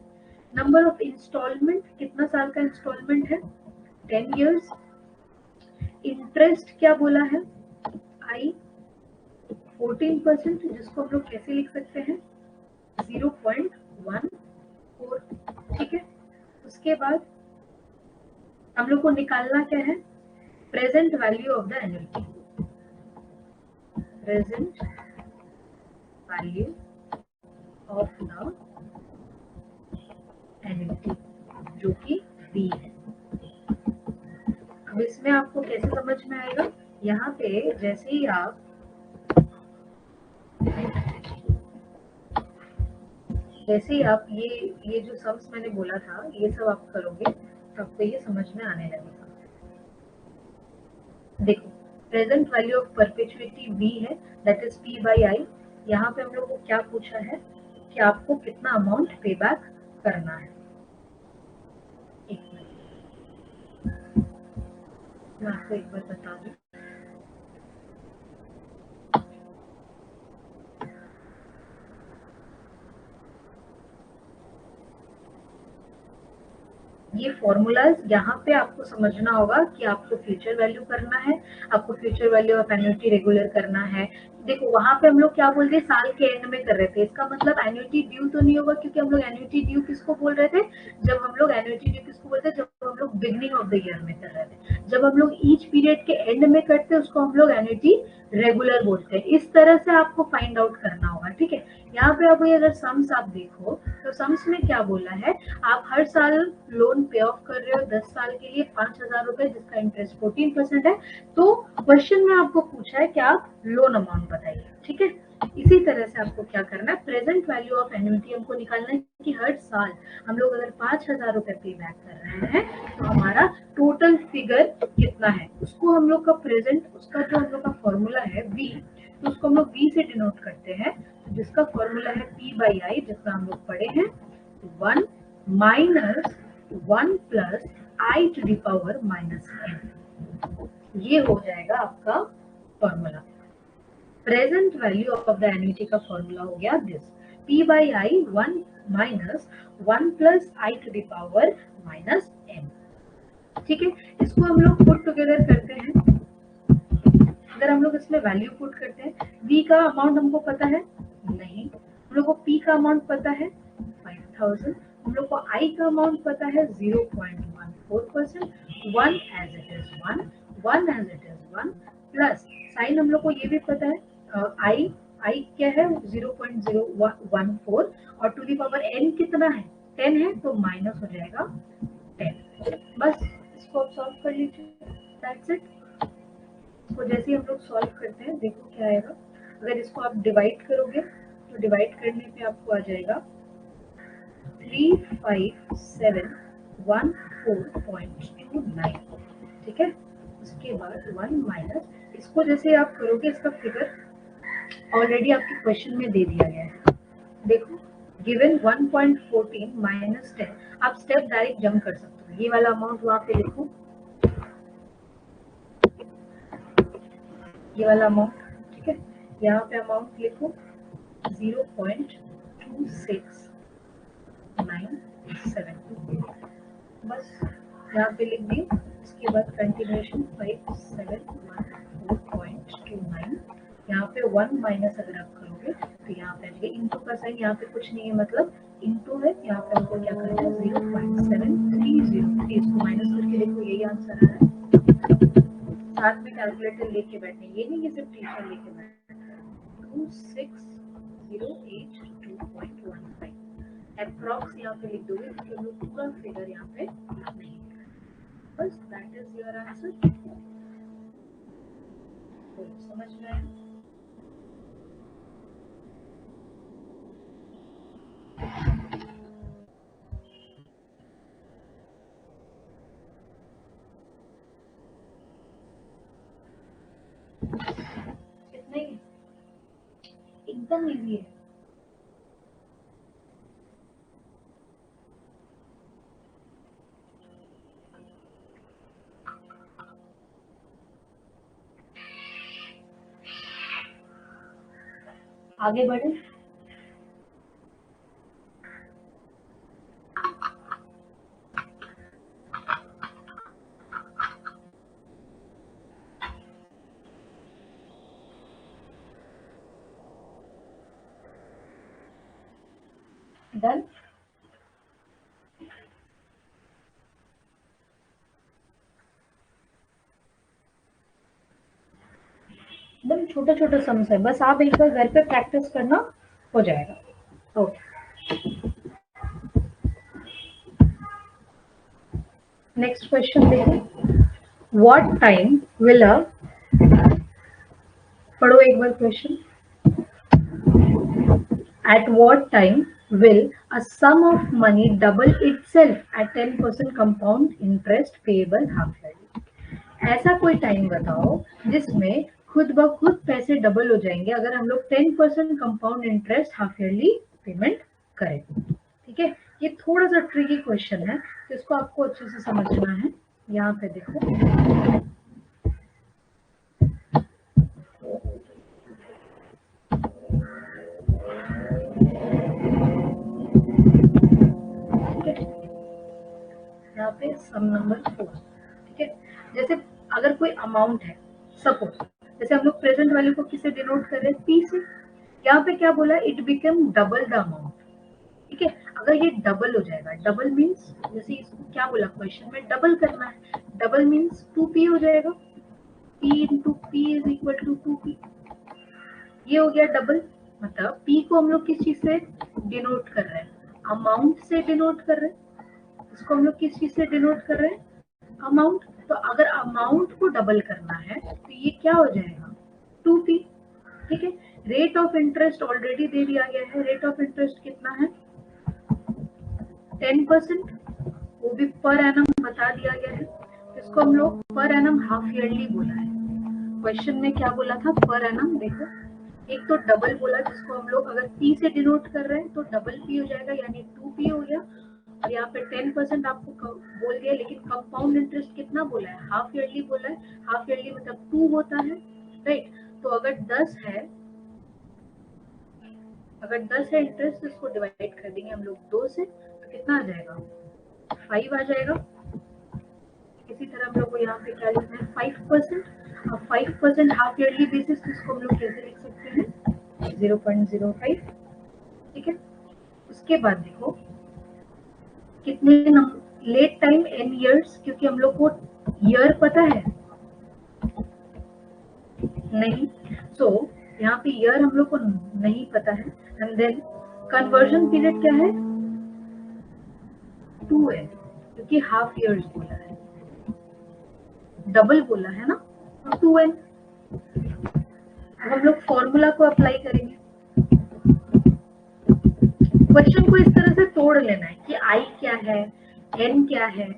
नंबर ऑफ इंस्टॉलमेंट, कितना साल का इंस्टॉलमेंट है, 10 years। इंटरेस्ट क्या बोला है, आई 14%, जिसको हम लोग कैसे लिख सकते हैं 0.14, ठीक है। उसके बाद हम लोग को निकालना क्या है, present value of the annuity, present value of the annuity जो कि बी है। अब इसमें आपको कैसे समझ में आएगा, यहाँ पे जैसे ही आप ये जो सम्स मैंने बोला था ये सब आप करोगे तो आपको ये समझ में आने लगेगा। देखो present value of perpetuity v है, दैट इज p बाई आई। यहाँ पे हम लोग को क्या पूछा है कि आपको कितना अमाउंट पे बैक करना है। एक मिनट मैं आपको एक बार बता दूं, ये फॉर्मूलाज यहाँ पे आपको समझना होगा कि आपको फ्यूचर वैल्यू करना है, आपको future value of annuity regular करना है। देखो वहां पे हम लोग क्या बोल रहे साल के एंड में कर रहे थे, इसका मतलब एन्युटी ड्यू तो नहीं होगा, क्योंकि हम लोग एन्युटी ड्यू किसको बोल रहे थे, जब हम लोग एन्युटी ड्यू किसको बोलते थे, जब हम लोग बिगनिंग ऑफ द ईयर में कर रहे थे। जब हम लोग ईच पीरियड के एंड में करते हैं उसको हम लोग एन्युटी रेगुलर बोलते हैं। इस तरह से आपको फाइंड आउट करना होगा, ठीक है। यहाँ पे अब अगर सम्स आप देखो तो सम्स में क्या बोला है, आप हर साल लोन पे ऑफ कर रहे हो 10 साल के लिए 5,000 रुपए, जिसका इंटरेस्ट 14% है। तो क्वेश्चन में आपको पूछा है कि आप लोन अमाउंट बताइए, ठीक है। इसी तरह से आपको क्या करना है, प्रेजेंट वैल्यू ऑफ एन्युटी हमको निकालना है कि हर साल हम लोग अगर 5,000 रुपए पे बैक कर रहे हैं तो हमारा टोटल फिगर कितना है, उसको हम लोग का प्रेजेंट, उसका जो हम लोग का फॉर्मूला है v, तो उसको हम लोग v से डिनोट करते हैं, जिसका फॉर्मूला है p बाई आई, जिसका हम लोग पढ़े हैं 1 minus 1 plus I to the power minus n। ये हो जाएगा आपका formula. Present value of the annuity का फॉर्मूला हो गया this, p by I 1 minus 1 plus I to the power minus n, ठीक है। इसको हम लोग पुट टुगेदर करते हैं। अगर हम लोग इसमें वैल्यू पुट करते हैं, v का अमाउंट हमको पता है नहीं, हम लोग को p का अमाउंट पता है 5,000, हम लोग को i का अमाउंट पता है 0.14%, 1 as it is 1 as it is 1, plus sign हम लोग को ये भी पता है i क्या है 0.014, और टू दी पावर n कितना है 10 है, तो माइनस हो जाएगा 10। बस इसको आप सॉल्व कर लीजिए, दैट्स इट। तो जैसे हम लोग सॉल्व करते हैं देखो क्या आएगा, अगर इसको आप डिवाइड करोगे तो डिवाइड करने पे आपको आ जाएगा 35714.29, ठीक है। उसके बाद 1 माइनस, इसको जैसे आप करोगे इसका फिगर ऑलरेडी आपके क्वेश्चन में दे दिया गया है। देखो गिवन 1.14 माइनस 10, आप स्टेप डायरेक्ट जंप कर सकते हो, ये वाला अमाउंट वहां पे लिखो, ये वाला अमाउंट, ठीक है। यहाँ पे अमाउंट लिखो 0.2697, बस यहाँ पे लिख दिए। इसके बाद कंटिन्यूएशन 5714.29, यहाँ पे 1 माइनस अगर आप करोगे तो यहाँ पे आएगा इंटू का साइन, यहाँ पे कुछ नहीं है मतलब इंटू है, यहाँ पे हमको क्या करना है 0.7303, इसको माइनस करके देखो यही आंसर आ रहा है। साथ में कैलकुलेटर लेके बैठे, ये नहीं कि सिर्फ टीचर लेके बैठे। 2608.2.15 अप्रॉक्स यहाँ पे लिख दोगे क्योंकि हम लोग पूरा फिगर यहाँ पे नहीं, बस दैट इज योर आंसर। समझ में आया? इतना ही, एकदम इजी है। आगे बढ़े। डन। एकदम छोटा छोटा सम्स है, बस आप एक बार घर पे प्रैक्टिस करना, हो जाएगा। ओके, नेक्स्ट क्वेश्चन देखिए। व्हाट टाइम विल अ, पढ़ो एक बार question. At what time will a sum of money double itself at 10% compound interest payable half yearly? ऐसा कोई टाइम बताओ जिसमें खुद ब खुद पैसे डबल हो जाएंगे अगर हम लोग 10% compound interest half yearly payment करें। ठीक है, ये थोड़ा सा ट्रिकी क्वेश्चन है, तो इसको आपको अच्छे से समझना है। यहाँ पे देखो, यहाँ पे सम नंबर 4। ठीक है, जैसे अगर कोई अमाउंट है, सपोज जैसे हम लोग प्रेजेंट वैल्यू को किससे डिनोट कर रहे हैं, पी से। यहाँ पे क्या बोला, it become double the amount. ठीक है, अगर ये डबल हो जाएगा, डबल मीन्स जैसे इसको क्या बोला क्वेश्चन में, डबल करना है, डबल मीन्स 2p हो जाएगा, p into P is equal to 2p। ये हो गया डबल, मतलब p को हम लोग किस चीज से डिनोट कर रहे हैं, अमाउंट से डिनोट कर रहे हैं। इसको हम लोग किस चीज से डिनोट कर रहे हैं, अमाउंट। तो अगर अमाउंट को डबल करना है तो ये क्या हो जाएगा, 2p। ठीक है, रेट ऑफ इंटरेस्ट ऑलरेडी दे दिया गया है, रेट ऑफ इंटरेस्ट कितना है, 10%, वो भी पर एनम बता दिया गया है। इसको हम लोग पर एनम हाफ ईयरली बोला है। क्वेश्चन में क्या बोला था, पर एनम। देखो, एक तो डबल बोला जिसको हम लोग अगर पी से डिनोट कर रहे हैं तो डबल पी हो जाएगा, यानी 2p हो गया। और यहाँ पे 10% आपको बोल दिया, लेकिन कंपाउंड इंटरेस्ट कितना बोला है, हाफ ईयरली बोला है। हाफ ईयरली मतलब 2 होता है, राइट। तो अगर 10 है, अगर 10 है इंटरेस्ट, इसको डिवाइड कर देंगे हम लोग 2 से, तो कितना आ जाएगा, 5 आ जाएगा। इसी तरह हम लोग को यहाँ पे क्या लिखना है, 5%। अब 5% हाफ ईयरली बेसिस, इसको हम लोग कैसे लिख सकते हैं, 0.05। ठीक है, उसके बाद देखो कितने लेट टाइम n ईयर्स, क्योंकि हम लोग को ईयर पता है नहीं, सो यहाँ पे ईयर हम लोग को नहीं पता है। एंड देन कन्वर्जन पीरियड क्या है, 2 है, क्योंकि हाफ ईयर्स बोला है, डबल बोला है ना, तो 2n। हम लोग फॉर्मूला को अप्लाई करेंगे। क्वेश्चन को इस तरह से तोड़ लेना है कि i क्या है, n क्या है,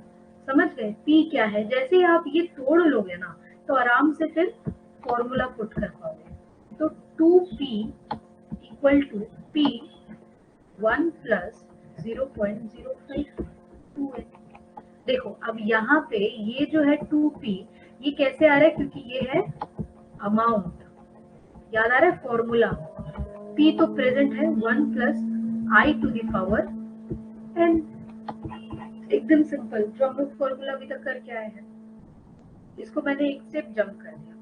समझ गए, p क्या है। जैसे ही आप ये तोड़ लोगे ना, तो आराम से फिर फॉर्मूला पुट कर पाओगे। तो 2p equal to p 1 plus 0.05 2n। देखो अब यहाँ पे ये जो है 2p, ये कैसे आ रहा है, क्योंकि ये है अमाउंट, याद आ रहा है फॉर्मूला, p तो प्रेजेंट है, 1 plus i to the power n। एकदम सिंपल, जो हम लोग फॉर्मूला अभी तक करके आए हैं, इसको मैंने एक स्टेप जंप कर दिया।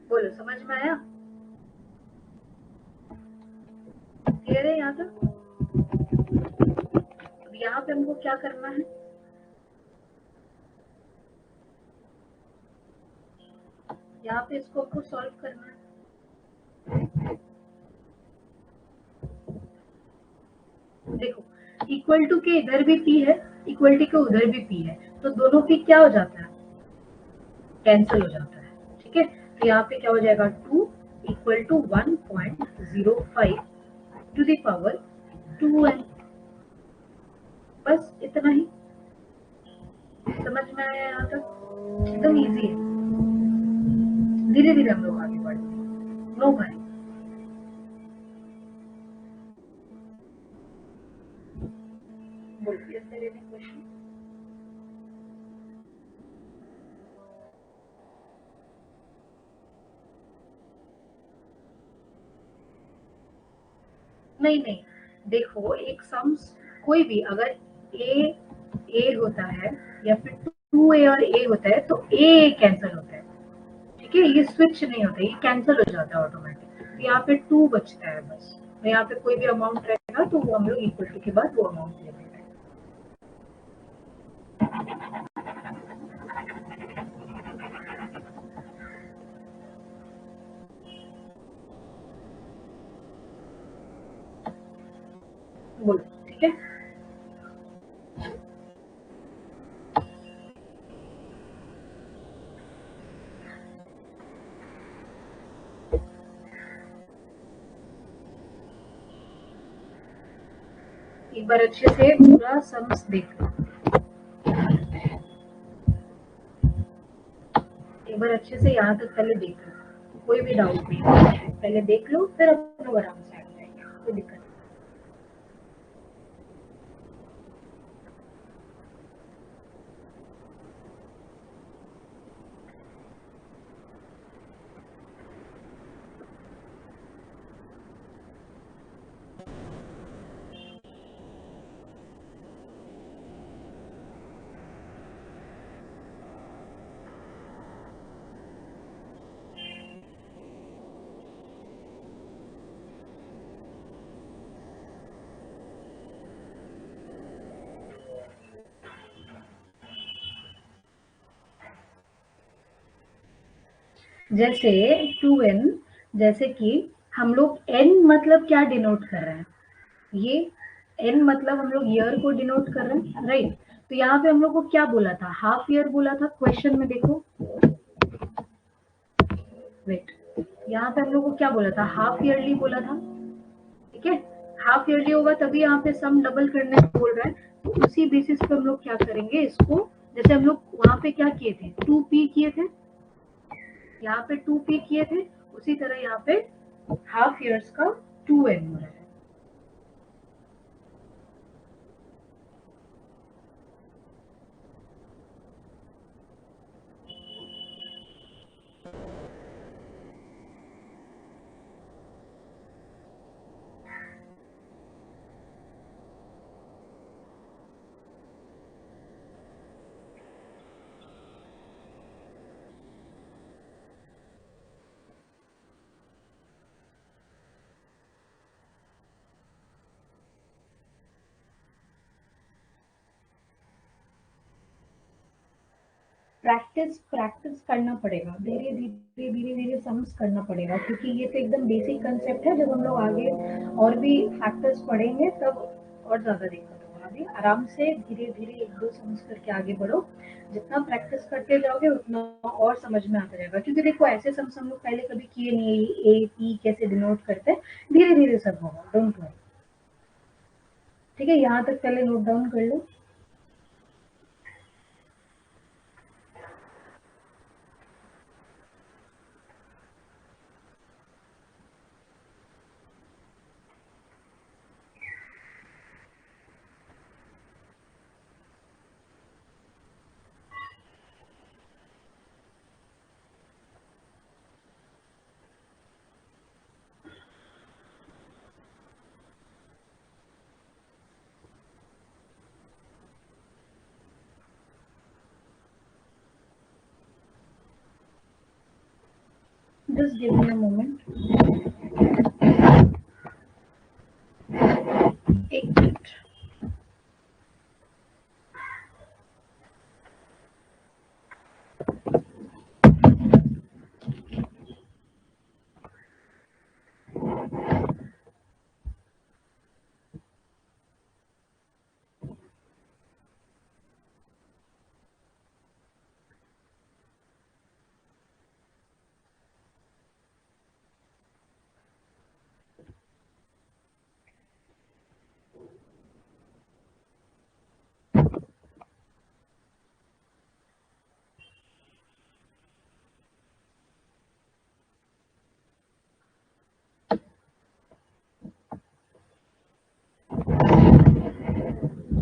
बोलो, समझ में आया, क्लियर है यहाँ तक। अब यहाँ पे हमको क्या करना है, यहाँ पे इसको हमको सॉल्व करना है। देखो, इक्वल टू के इधर भी p है, इक्वल टू के उधर भी p है, तो दोनों p क्या हो जाता है, कैंसिल हो जाता है। ठीक है, तो यहाँ पे क्या हो जाएगा, 2 equal to 1.05 to the power 2n। बस इतना ही, समझ में आया यहाँ तक, एकदम इजी है। धीरे धीरे हम लोग आगे बढ़ते हैं, नो भाई। बोलिए, क्वेश्चन। नहीं नहीं, देखो एक सम्स कोई भी अगर ए होता है या फिर 2a और a होता है, तो a कैंसिल होता है। ठीक है, ये स्विच नहीं होता, ये कैंसिल हो जाता है ऑटोमेटिक। यहाँ पे 2 बचता है बस, यहाँ पे कोई भी अमाउंट रहेगा तो वो हम लोग इक्वल टू के बाद वो अमाउंट ले लेंगे। बोलो, ठीक है। एक बार अच्छे से पूरा सम्स देख लो, एक बार अच्छे से यहाँ तक पहले देख लो, कोई भी डाउट नहीं है, पहले देख लो फिर हम लोग आराम से आगे जाएंगे, कोई दिक्कत नहीं। जैसे 2n, जैसे कि हम लोग n मतलब क्या डिनोट कर रहे हैं, ये n मतलब हम लोग ईयर को डिनोट कर रहे हैं, राइट। तो यहाँ पे हम लोग को क्या बोला था, हाफ ईयर बोला था क्वेश्चन में, देखो वेट, यहाँ पे हम लोग को क्या बोला था, हाफ ईयरली बोला था, ठीक है। हाफ ईयरली होगा तभी यहाँ पे सम डबल करने को बोल रहा है, तो उसी बेसिस पे हम लोग क्या करेंगे इसको, जैसे हम लोग वहां पे क्या किए थे, 2p किए थे, यहाँ पे 2p किए थे, उसी तरह यहाँ पे हाफ ईयर्स का 2n हो रहा है। प्रैक्टिस प्रैक्टिस करना पड़ेगा, धीरे धीरे धीरे धीरे सम्स करना पड़ेगा, क्योंकि ये तो एकदम बेसिक कंसेप्ट है, जब हम लोग आगे और भी फैक्टर्स पढ़ेंगे तब और ज्यादा दिक्कत होगा। अभी आराम से धीरे धीरे एक दो सम्स करके आगे बढ़ो, जितना प्रैक्टिस करते जाओगे उतना और समझ में आता जाएगा, क्योंकि देखो ऐसे सम्स हम लोग पहले कभी किए नहीं है, ए पी कैसे डिनोट करते हैं, धीरे धीरे सब होगा, डोंट वरी, ठीक है। यहाँ तक पहले नोट डाउन कर लो। Just give me a moment, एक मिनट।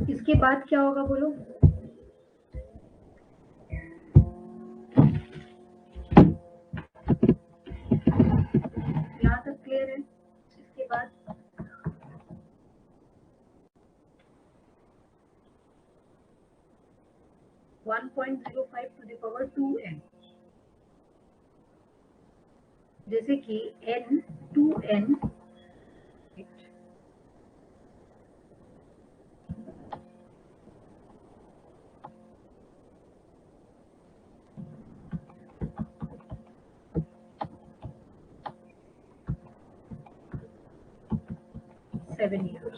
इसके बाद क्या होगा बोलो, यहाँ तक क्लियर है। इसके बाद 1.05 टू द पावर 2n, जैसे कि n 2n 7 years।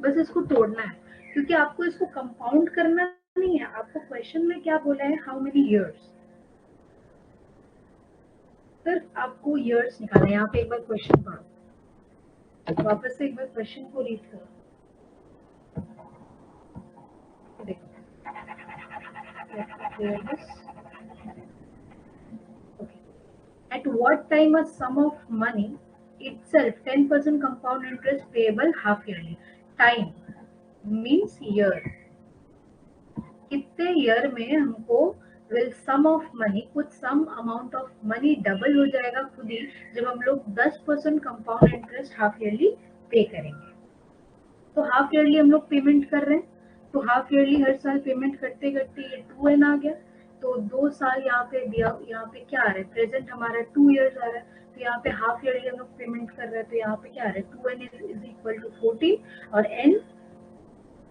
बस इसको तोड़ना है, क्योंकि आपको इसको कंपाउंड करना नहीं है, आपको क्वेश्चन में क्या बोला है, हाउ मेनी इयर्स, सिर्फ आपको इयर्स निकालना है। यहाँ पे एक बार क्वेश्चन पढ़ो, वापस से एक बार क्वेश्चन को रीड करो। देखो, at what time a sum of money itself 10% compound interest payable half yearly, time means year, कितने ईयर में हमको विल सम ऑफ मनी, कुछ sum amount of money double हो जाएगा खुद ही जब हम लोग 10% कंपाउंड इंटरेस्ट हाफ ईयरली पे करेंगे। तो हाफ ईयरली हम लोग पेमेंट कर रहे हैं, तो हाफ ईयरली हर साल पेमेंट करते करते ये 2n आ गया, तो 2 साल यहाँ पे दिया, यहाँ पे क्या आ रहा है, प्रेजेंट हमारा 2 इयर्स आ रहा है, तो यहाँ पे हाफ ईयरली हम लोग पेमेंट कर रहे हैं, तो यहाँ पे क्या आ रहा है, 2n इज इक्वल टू 14 और n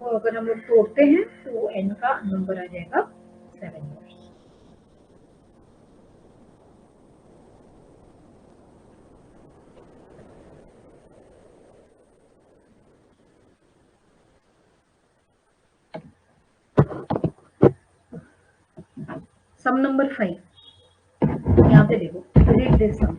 को अगर हम लोग तोड़ते हैं तो n का नंबर आ जाएगा 7 इयर्स। सम नंबर 5, यहाँ पे देखो, read this sum.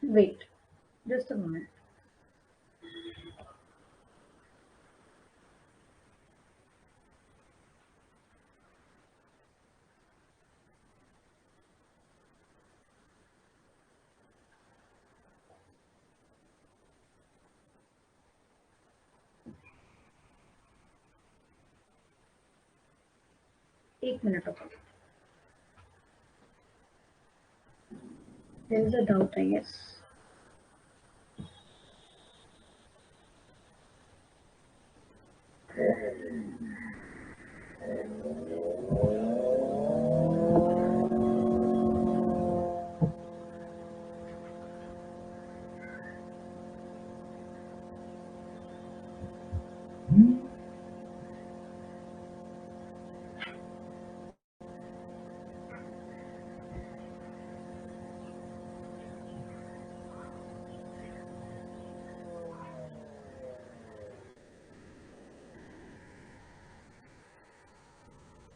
Wait, just a moment. एक मिनट रुको, there is a doubt I guess।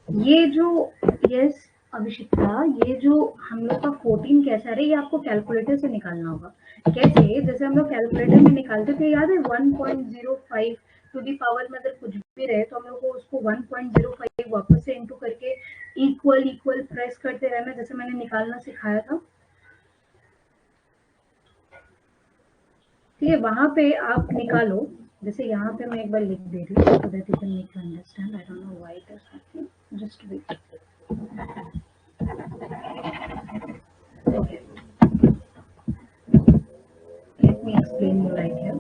ये जो यस अभिषिक्ता, ये जो हम लोग का 14 कैसा है, ये आपको कैलकुलेटर से निकालना होगा। कैसे, जैसे हम लोग कैलकुलेटर में निकालते थे, याद है 1.05 टू दी पावर में अगर कुछ भी रहे तो हम लोग को उसको 1.05 वापस से इंटू करके इक्वल इक्वल प्रेस करते रहना, जैसे मैंने निकालना सिखाया था। ठीक है, वहां पे आप निकालो, जैसे यहाँ पे मैं एक बार लिख दे रही हूँ so that you can make you understand। I don't know why it is happening, just wait। Okay, let me explain you right here।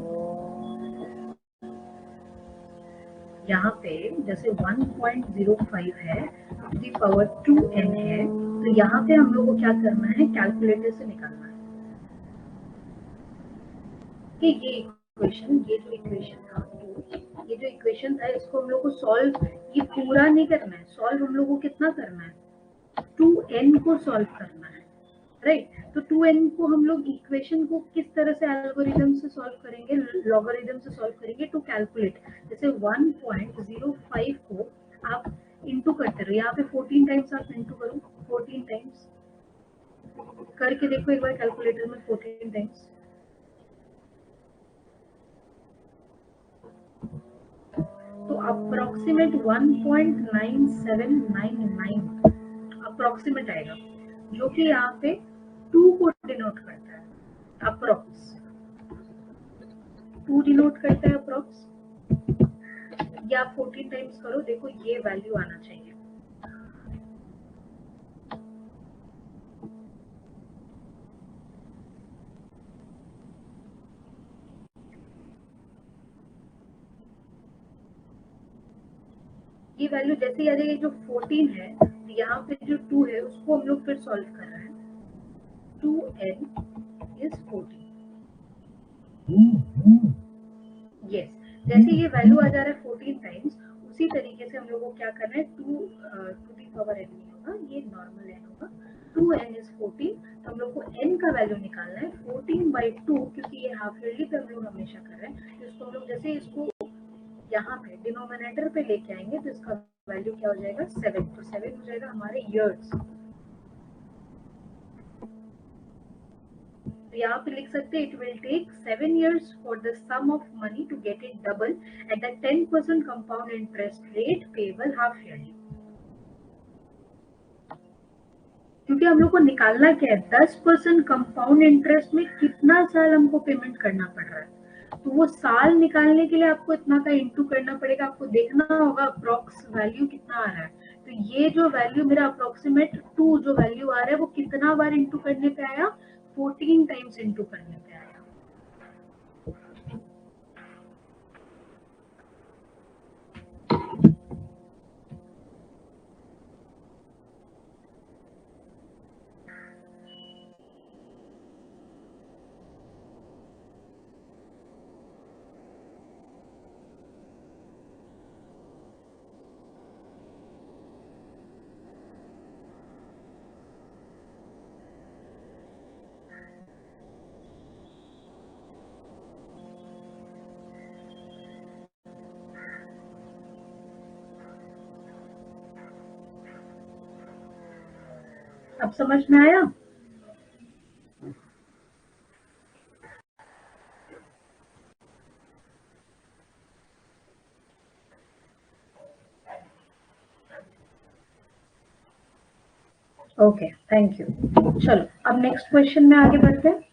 यहाँ पे जैसे 1.05 है टू दी पावर 2n है, तो यहाँ पे हम लोग को क्या करना है, कैलकुलेटर से निकालना है कि ये इक्वेशन, ये जो इक्वेशन था, ये जो इक्वेशन था, इसको हम लोग को सॉल्व, ये पूरा नहीं करना है, सॉल्व हम लोग को कितना करना है, 2n को सॉल्व करना है, राइट। तो 2n को हम लोग इक्वेशन को किस तरह से एल्गोरिथम से सॉल्व करेंगे, लॉगरिथम से सॉल्व करेंगे टू कैलकुलेट। जैसे 1.05 को आप इंटू करते रहो, यहाँ पे 14 टाइम्स आप इंटू करो, 14 टाइम्स करके देखो एक बार कैलकुलेटर में, 14 टाइम्स। तो अप्रोक्सीमेट 1.9799 अप्रोक्सीमेट आएगा, जो कि यहाँ पे 2 को डिनोट करता है, अप्रोक्स 2 डिनोट करता है अप्रोक्स। आप 14 टाइम्स करो, देखो ये वैल्यू आना चाहिए। ये वैल्यू जैसे ही आ जाएगी, जो 14 है, तो यहाँ पे जो 2 है उसको हम लोग फिर सॉल्व कर रहे हैं। 2n is 14। यस, जैसे ये वैल्यू आ जा रहा है 14 टाइम्स, उसी तरीके से हम लोग को क्या करना है, 2 टू दी पावर n नहीं होगा, ये नॉर्मल n होगा। 2n is 14, तो हम लोग को n का वैल्यू निकालना है 14/2, क्योंकि ये हाफ ईयरली पे हम लोग हमेशा कर रहे हैं। तो इसको हम लोग जैसे इसको यहाँ पे डिनोमिनेटर पे लेके आएंगे, तो इसका वैल्यू क्या हो जाएगा, 7। तो 7 हो जाएगा हमारे ईयर्स। तो यहाँ पे लिख सकते हैं, it will take 7 years for the sum of money to get it double at the 10% compound interest rate payable half yearly. क्योंकि हम लोग को निकालना क्या है, 10% कंपाउंड इंटरेस्ट में कितना साल हमको पेमेंट करना पड़ रहा है, तो वो साल निकालने के लिए आपको इतना का इंटू करना पड़ेगा। आपको देखना होगा अप्रोक्स वैल्यू कितना आ रहा है। तो ये जो वैल्यू मेरा अप्रोक्सीमेट 2 जो वैल्यू आ रहा है, वो कितना बार इंटू करने पे आया, 14 टाइम्स इंटू करने पे आया। अब समझ में आया? Okay, thank you. चलो अब नेक्स्ट क्वेश्चन में आगे बढ़ते हैं।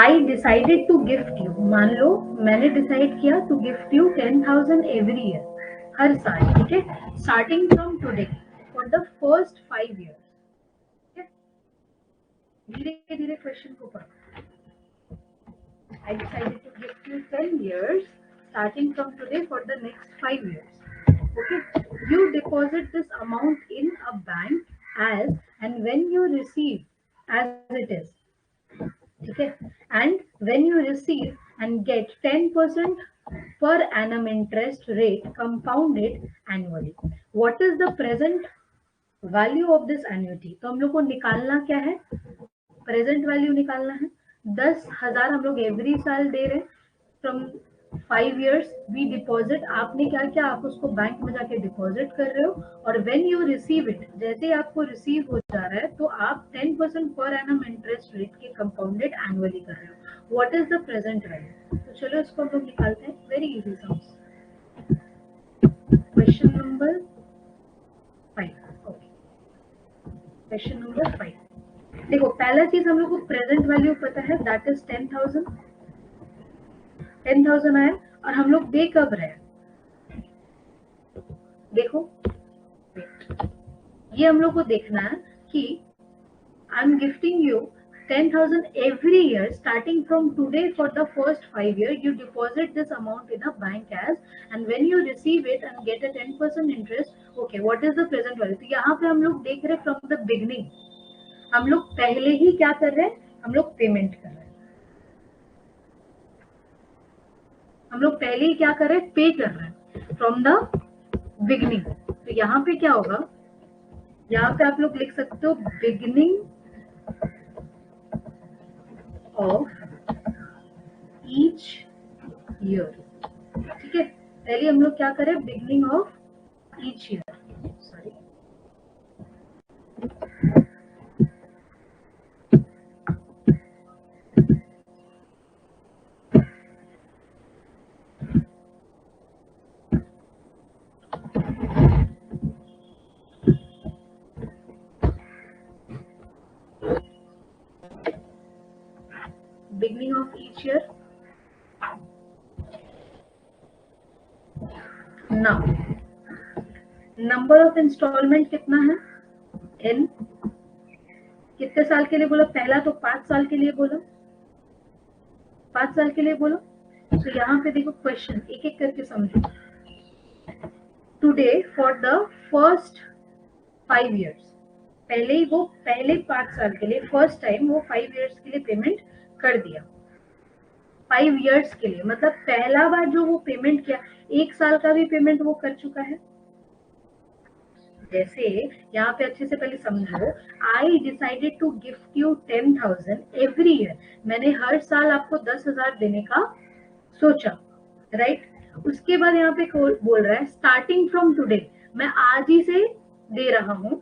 I decided to gift you, मान लो मैंने डिसाइड किया to gift you 10,000 every year, हर साल, ठीक है, starting from today for the first 5 years। धीरे धीरे क्वेश्चन को पढ़ो। I decided to gift you 10 years starting from today for the next 5 years. Okay, you deposit this amount in a bank as and when you receive, as it is, okay, and when you receive and get 10% per annum interest rate compounded annually. What is the present value of this annuity? तो हम लोग को निकालना क्या है, प्रेजेंट वैल्यू निकालना है। 10,000 हम लोग एवरी साल दे रहे हैं फ्रॉम 5 years वी डिपॉजिट। आपने क्या किया, आप उसको बैंक में जाके डिपॉजिट कर रहे हो, और व्हेन यू रिसीव इट, जैसे ही आपको रिसीव हो जा रहा है, तो आप 10% पर एनम इंटरेस्ट रेट के कंपाउंडेड एनुअली कर रहे हो। What is the present value? तो चलो इसको हम लोग निकालते हैं। Very easy sums. Question number 5। Okay, question number 5। देखो, पहला चीज हम लोग को प्रेजेंट वैल्यू पता है, दैट इज 10,000। 10,000 आया, और हम लोग दे कब रहे हैं, देखो ये हम लोग को देखना है कि I am gifting you 10,000 every year starting from today for the first 5 years. You deposit this amount in a bank as, and when you receive it and get a 10% interest, okay, what is the present value? तो यहाँ पे हम लोग देख रहे हैं from the beginning, हम लोग पहले ही क्या कर रहे हैं, हम लोग पेमेंट कर रहे हैं, हम लोग पहले ही क्या कर रहे हैं, पे कर रहे हैं फ्रॉम द बिगनिंग। तो यहाँ पे क्या होगा, यहाँ पे आप लोग लिख सकते हो बिगनिंग ऑफ ईच ईयर, ठीक है। पहले हम लोग क्या करें, beginning of each year, sorry, beginning of each year. Now number of installment कितना है, n। कितने साल के लिए बोला, पहला तो 5 साल के लिए बोला, 5 साल के लिए बोलो। तो यहाँ पे देखो क्वेश्चन एक एक करके समझो। Today for the first 5 years, पहले ही वो पहले 5 साल के लिए फर्स्ट टाइम वो 5 years के लिए पेमेंट कर दिया। 5 years के लिए मतलब पहला बार जो वो पेमेंट किया, 1 साल का भी पेमेंट वो कर चुका है। जैसे यहाँ पे अच्छे से पहले समझो, I decided to gift you 10,000 every year, मैंने हर साल आपको 10,000 देने का सोचा, राइट। उसके बाद यहाँ पे बोल रहा है स्टार्टिंग फ्रॉम टुडे, मैं आज ही से दे रहा हूं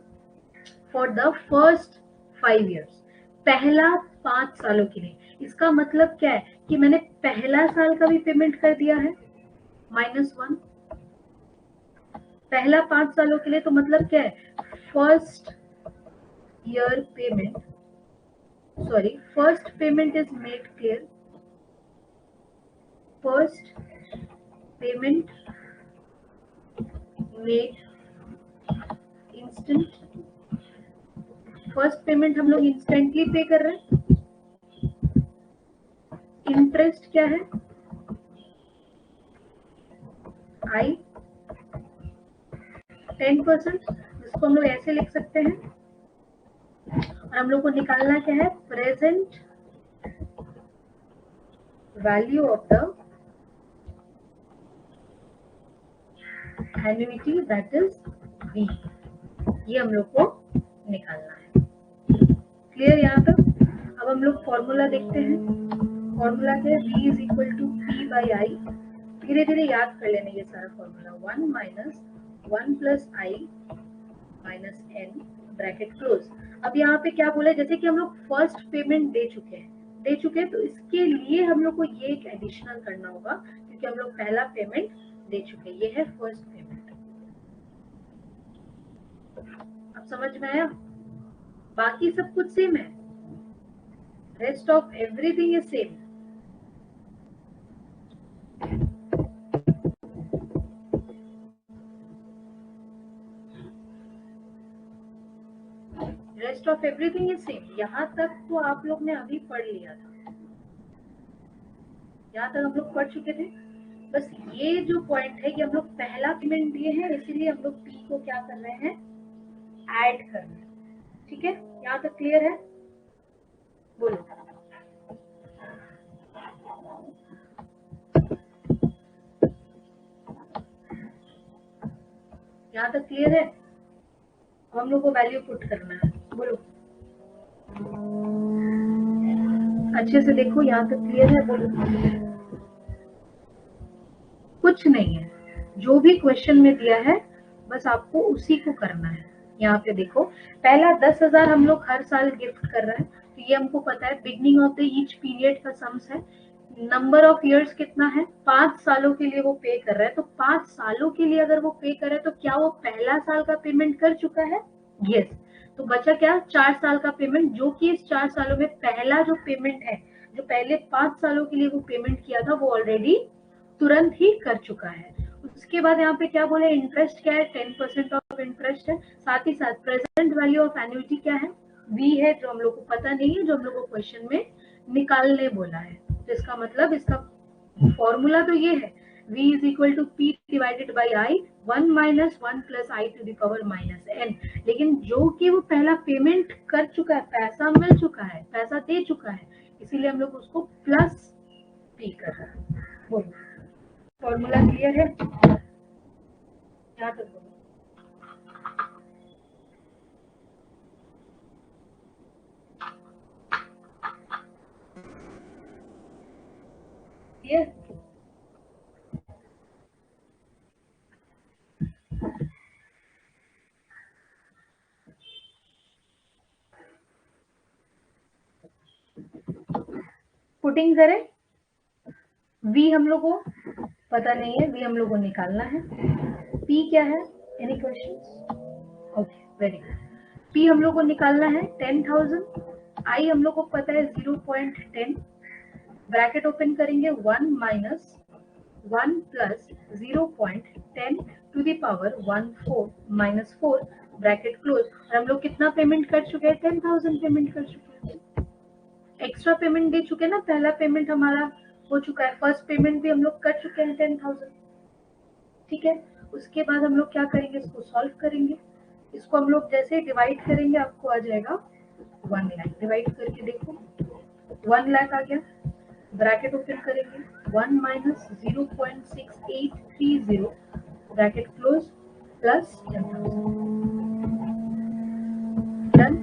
फॉर द फर्स्ट 5 years, पहला 5 सालों के लिए। इसका मतलब क्या है कि मैंने पहला साल का भी पेमेंट कर दिया है, -1। पहला 5 सालों के लिए तो मतलब क्या है, first year payment, sorry first payment is made clear, first payment made instant, first payment हम लोग इंस्टेंटली पे कर रहे हैं। इंटरेस्ट क्या है, आई 10%, जिसको हम लोग ऐसे लिख सकते हैं। और हम लोग को निकालना क्या है, present value of the annuity that is V, ये हम लोग को निकालना है। क्लियर यहाँ तक। अब हम लोग फॉर्मूला देखते हैं। फॉर्मूला क्या है, V is equal to P by I. धीरे धीरे याद कर लेना ये सारा formula. 1 minus 1 plus I minus N bracket close. अब यहाँ पे क्या बोला है, जैसे कि हम लोग फर्स्ट पेमेंट दे चुके हैं, तो इसके लिए हम लोग को ये एक एडिशनल करना होगा, क्योंकि हम लोग पहला पेमेंट दे चुके हैं। ये है फर्स्ट पेमेंट। अब समझ में आया, बाकी सब कुछ सेम है, rest of everything is same. Rest of everything is same. यहाँ तक तो आप लोग ने अभी पढ़ लिया था, यहाँ तक हम लोग पढ़ चुके थे। बस ये जो पॉइंट है कि हम लोग पहला पेमेंट दिए हैं, इसीलिए हम लोग P को क्या कर रहे हैं, ऐड कर रहे हैं। ठीक है, यहाँ तक क्लियर है, बोलो। यहाँ तक क्लियर है। हम लोग को वैल्यू पुट करना है, बोलो अच्छे से देखो। यहाँ तक क्लियर है, बोलो। कुछ नहीं है, जो भी क्वेश्चन में दिया है बस आपको उसी को करना है। यहाँ पे देखो, पहला 10,000 हम लोग हर साल गिफ्ट कर रहे हैं, तो ये हमको पता है। Beginning of the each period का सम्स है। नंबर ऑफ इयर्स कितना है, 5 सालों के लिए वो पे कर रहा है। तो 5 सालों के लिए अगर वो पे कर रहा है, तो क्या वो पहला साल का पेमेंट कर चुका है? यस। तो बचा क्या, 4 साल का पेमेंट, जो कि इस 4 सालों में पहला जो पेमेंट है, जो पहले 5 सालों के लिए वो पेमेंट किया था, वो ऑलरेडी तुरंत ही कर चुका है। उसके बाद यहाँ पे क्या बोले, इंटरेस्ट क्या है, 10% ऑफ इंटरेस्ट है। साथ ही साथ प्रेजेंट वैल्यू ऑफ एन्युइटी क्या है, V है, जो हम लोग को पता नहीं है, जो हम लोग को क्वेश्चन में निकालने बोला है। तो इसका मतलब, इसका फॉर्मूला तो ये है, V is equal to P divided by I, 1 minus 1 plus I to the power minus n। लेकिन जो कि वो पहला पेमेंट कर चुका है, पैसा मिल चुका है, पैसा दे चुका है, इसीलिए हम लोग उसको प्लस P कर रहे हैं। बोलो, फॉर्मूला क्लियर है? यहाँ तक बोलो। क्लियर? पुटिंग करें। V हम लोग को पता नहीं है, V हम लोग को निकालना है। P क्या है, any questions? Okay, very good. P हम लोग को निकालना है 10,000। I हम लोग को पता है 0.10। ब्रैकेट ओपन करेंगे 1 minus 1 plus 0.10 to the power 1/4 minus 4 bracket close. और हम लोग कितना पेमेंट कर चुके हैं? 10,000 पेमेंट कर चुके हैं। एक्स्ट्रा पेमेंट दे चुके हैं ना, पहला पेमेंट हमारा हो चुका है, फर्स्ट पेमेंट भी हम लोग कर चुके हैं 10,000। ठीक है, उसके बाद हम लोग क्या करेंगे, इसको सॉल्व करेंगे। इसको हम लोग जैसे डिवाइड करेंगे आपको आ जाएगा 1 लाख। डिवाइड करके देखो 1 लाख आ गया। ब्रैकेट ओपन करेंगे 1 minus 0.6830 bracket close plus 10,000। Done.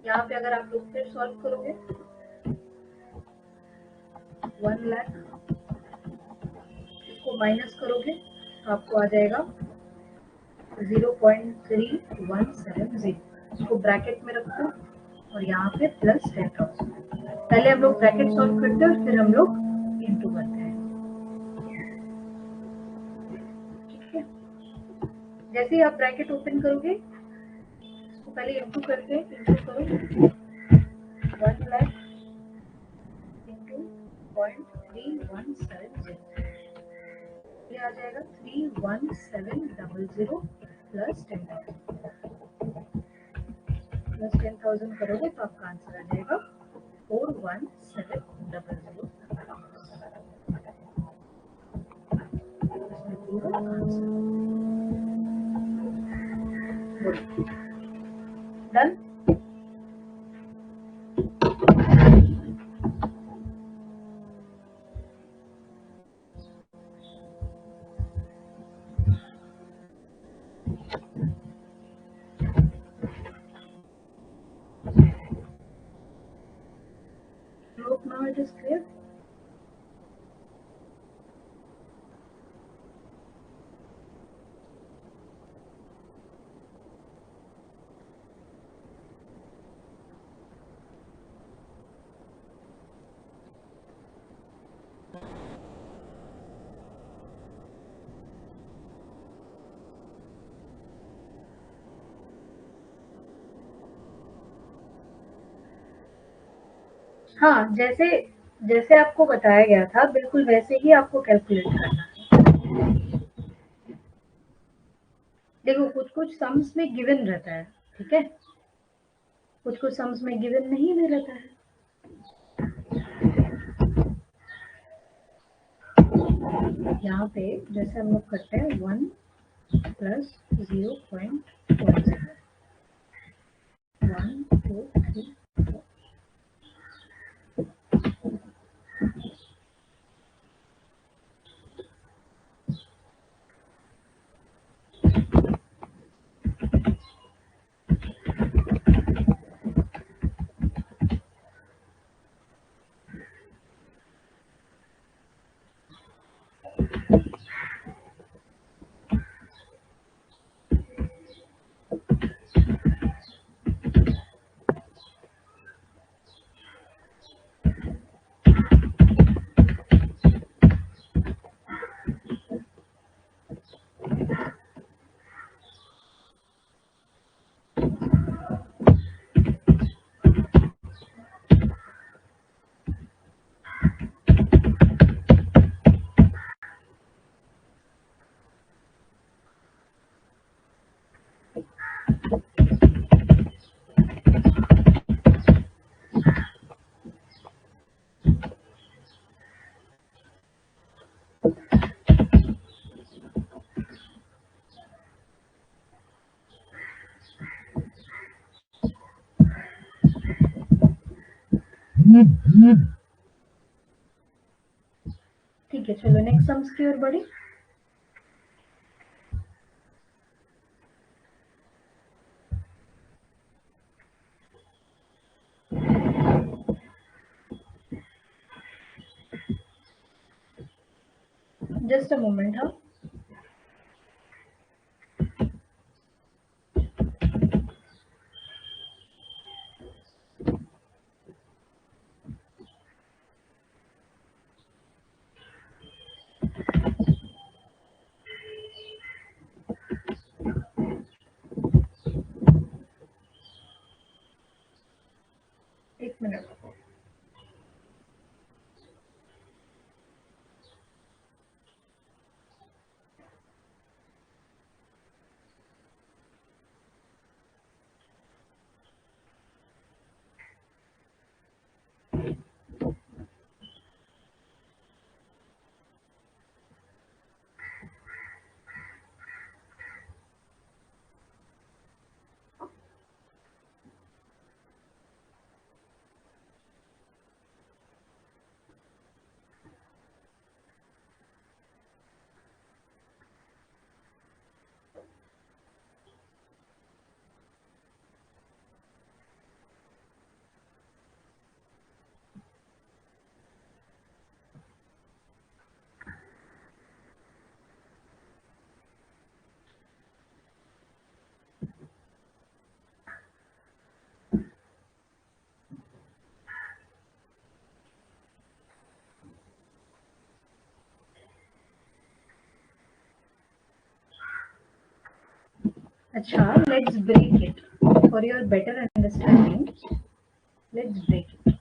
यहाँ पे अगर आप लोग फिर सॉल्व करोगे 1 लाख, इसको माइनस करोगे तो आपको आ जाएगा 0.3170। इसको ब्रैकेट में रखो और यहाँ पे प्लस 10,000। पहले हम लोग ब्रैकेट सॉल्व करते हैं और फिर हम लोग इंटू करते हैं। ठीक है, जैसे ही आप ब्रैकेट ओपन करोगे इसको पहले इंटू करके इंटू करो 1 लाख इंटू 0.3170, ये आ जाएगा 31700 प्लस 10,000 करोगे तो आपका आंसर आ जाएगा 41700। Done. Hope now it is clear. हाँ, जैसे जैसे आपको बताया गया था बिल्कुल वैसे ही आपको कैलकुलेट करना है। देखो कुछ सम्स में गिवन रहता है, ठीक है, कुछ सम्स में गिवन नहीं भी रहता है। यहाँ पे जैसे हम लोग करते हैं 1 प्लस 0.40 1 2 3 4। ठीक है, चलो नेक्स्ट सम्स की ओर बढ़े। Just a moment. हाँ, अच्छा, let's break it for your better understanding. Let's break it.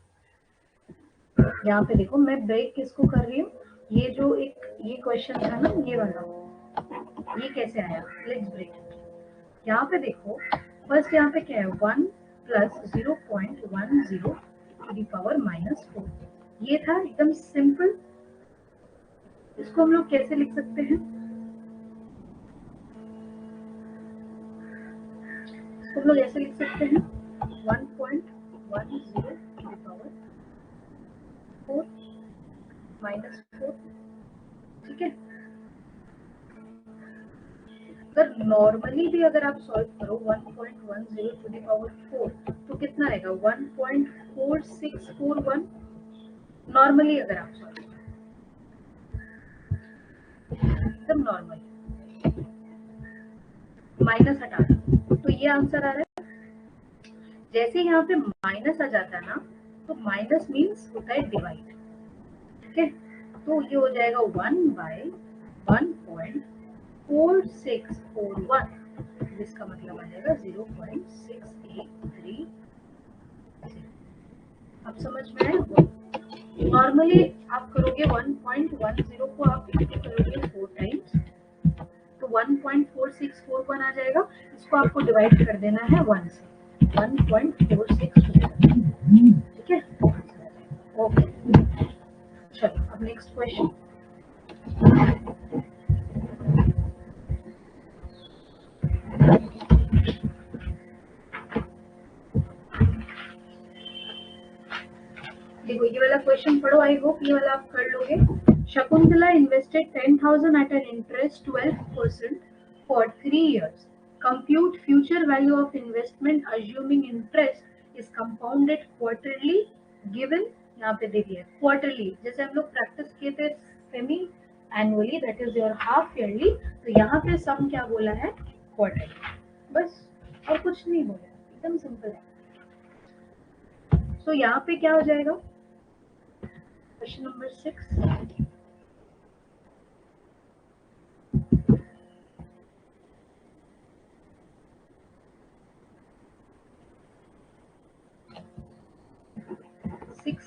यहाँ पे देखो मैं ब्रेक किसको कर रही हूँ, ये जो एक ये क्वेश्चन था ना, ये वाला, ये कैसे आया, लेट्स ब्रेक इट। यहाँ पे देखो फर्स्ट यहाँ पे क्या है, 1 प्लस 0.10 टू द पावर -4, ये था एकदम सिंपल। इसको हम लोग कैसे लिख सकते हैं, इसको हम लोग ऐसे लिख सकते हैं 1.10 टू द पावर 4 -4, ठीक है। अगर नॉर्मली भी अगर आप सॉल्व करो 1.10 टू द पावर 4 तो कितना आएगा, 1.4641। नॉर्मली अगर आप सॉल्व करो एकदम नॉर्मल, माइनस हटा दो तो ये आंसर आ रहा है। जैसे यहाँ पे माइनस आ जाता है ना, तो माइनस मीन्स होता है डिवाइड, ठीक है। तो ये हो जाएगा 1/1.4641, जिसका मतलब आ जाएगा 0.683। अब समझ में आया। नॉर्मली आप करोगे 1.10 को आप करोगे 4 टाइम्स तो 1.4641 आ जाएगा। इसको आपको डिवाइड कर देना है 1 से, 1.46, ठीक है। ओके, चलो अब नेक्स्ट क्वेश्चन। देखो ये वाला क्वेश्चन पढ़ो, आई होप ये वाला आप कर लोगे। Shakuntala invested 10,000 at an interest 12% for 3 years. Compute future value of investment assuming interest is compounded quarterly given, यहाँ पे दे दिया क्वार्टरली, जैसे हम लोग प्रैक्टिस किए थे semi annually, that is your half yearly. तो यहाँ पे सम क्या बोला है, क्वार्टरली, बस और कुछ नहीं बोला, एकदम सिंपल है। तो यहाँ पे क्या हो जाएगा, क्वेश्चन नंबर 6,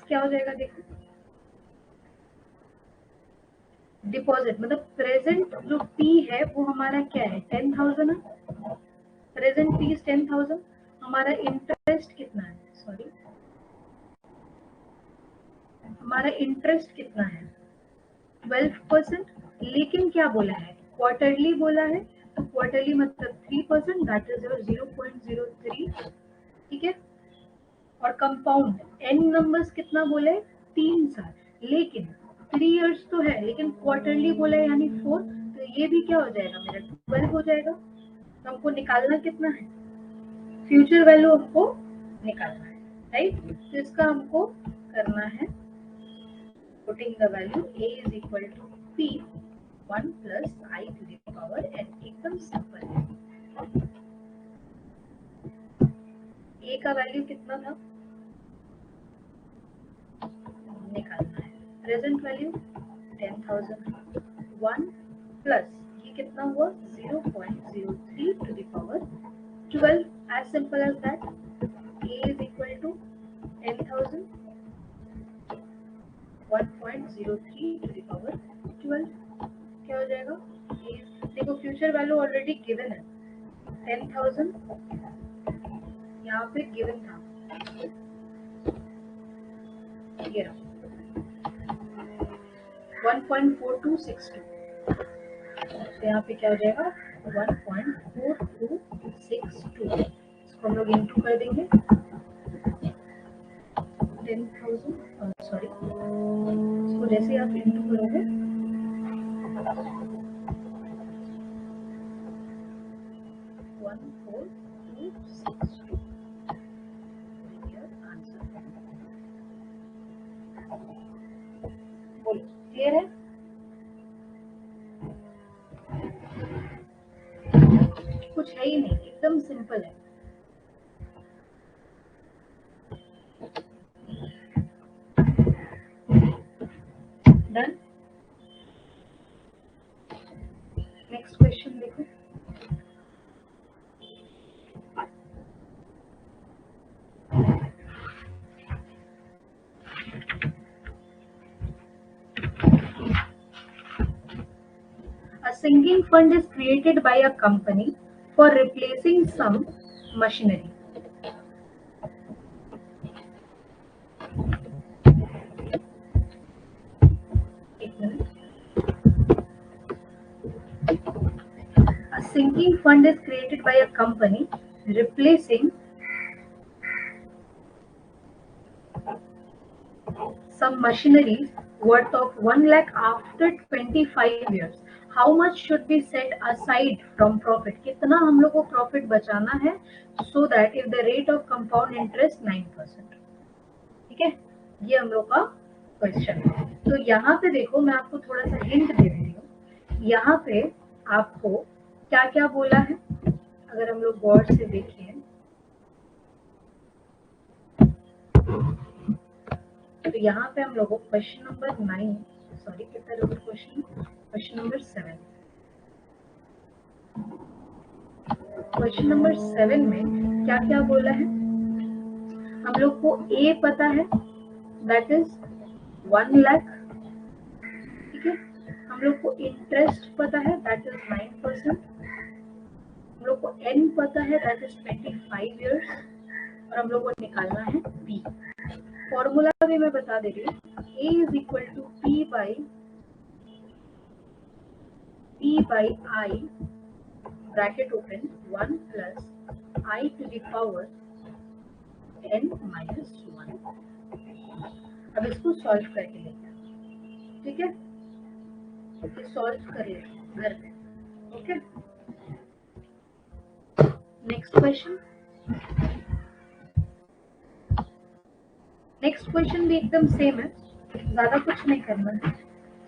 क्या हो जाएगा, देखो डिपॉजिट मतलब प्रेजेंट जो पी है वो हमारा क्या है, 10,000 है, प्रेजेंट पी इज 10,000। हमारा इंटरेस्ट कितना है, सॉरी हमारा इंटरेस्ट कितना है 12%, लेकिन क्या बोला है, क्वार्टरली बोला है, तो क्वार्टरली मतलब 3%, दैट इज 0.03, ठीक है। और कंपाउंड एन नंबर्स कितना बोले, 3 साल, लेकिन 3 इयर्स तो है, लेकिन क्वार्टरली बोला है यानी 4, तो ये भी क्या हो जाएगा मेरा 12 हो जाएगा। तो हमको निकालना कितना है, फ्यूचर वैल्यू हमको निकालना है, राइट। तो इसका हमको करना है putting the value a is equal to p 1 plus i to the power n, एकदम सिंपल है। a का वैल्यू कितना था, निकालना है, प्रेजेंट वैल्यू 10,000, 1 प्लस ये कितना हुआ 0.03 to the power 12, as simple as that. a is equal to 10,000 1.03 to the power 12, क्या हो जाएगा, देखो फ्यूचर वैल्यू ऑलरेडी गिवन है 10,000, यहाँ पे गिवन था ये रहा 1.4262, तो यहाँ पे क्या हो जाएगा 1.4262, इसको हम लोग इंटू कर देंगे 10,000, सॉरी इसको जैसे आप इंटू करोगे 14262, आंसर बोलो, क्लियर है। कुछ है ही नहीं, एकदम सिंपल है। डन। नेक्स्ट क्वेश्चन देखो, sinking fund is created by a company for replacing some machinery. एक minute. A sinking fund is created by a company replacing some machineries worth of 1 lakh after 25 years. How much should be set aside from profit? कितना हम लोग को प्रॉफिट बचाना है so that if the rate of compound interest 9%. ठीक है, ये हम लोग का क्वेश्चन है। तो यहाँ पे देखो, मैं आपको थोड़ा सा हिंट दे रही हूँ। यहाँ पे आपको क्या क्या बोला है, अगर हम लोग गौर से देखें तो यहाँ पे हम लोग को क्वेश्चन नंबर 9, सॉरी कितना लोग क्वेश्चन नंबर 7, क्वेश्चन नंबर 7 में क्या क्या बोला है, हम लोग को ए पता है दैट इज 1 लाख, ठीक है, हम लोग को इंटरेस्ट पता है दैट इज 9%, हम लोग को एन पता है दैट इज 25 इयर्स, और हम लोग को निकालना है पी। फॉर्मूला भी मैं बता दे रही हूँ, A is equal to P by I bracket open 1 plus I to the power n minus 1। अब इसको सॉल्व करके लेते हैं, ठीक है, इसे सॉल्व कर लेते हैं घर पे, ओके। नेक्स्ट क्वेश्चन भी एकदम सेम है, ज्यादा कुछ नहीं करना है,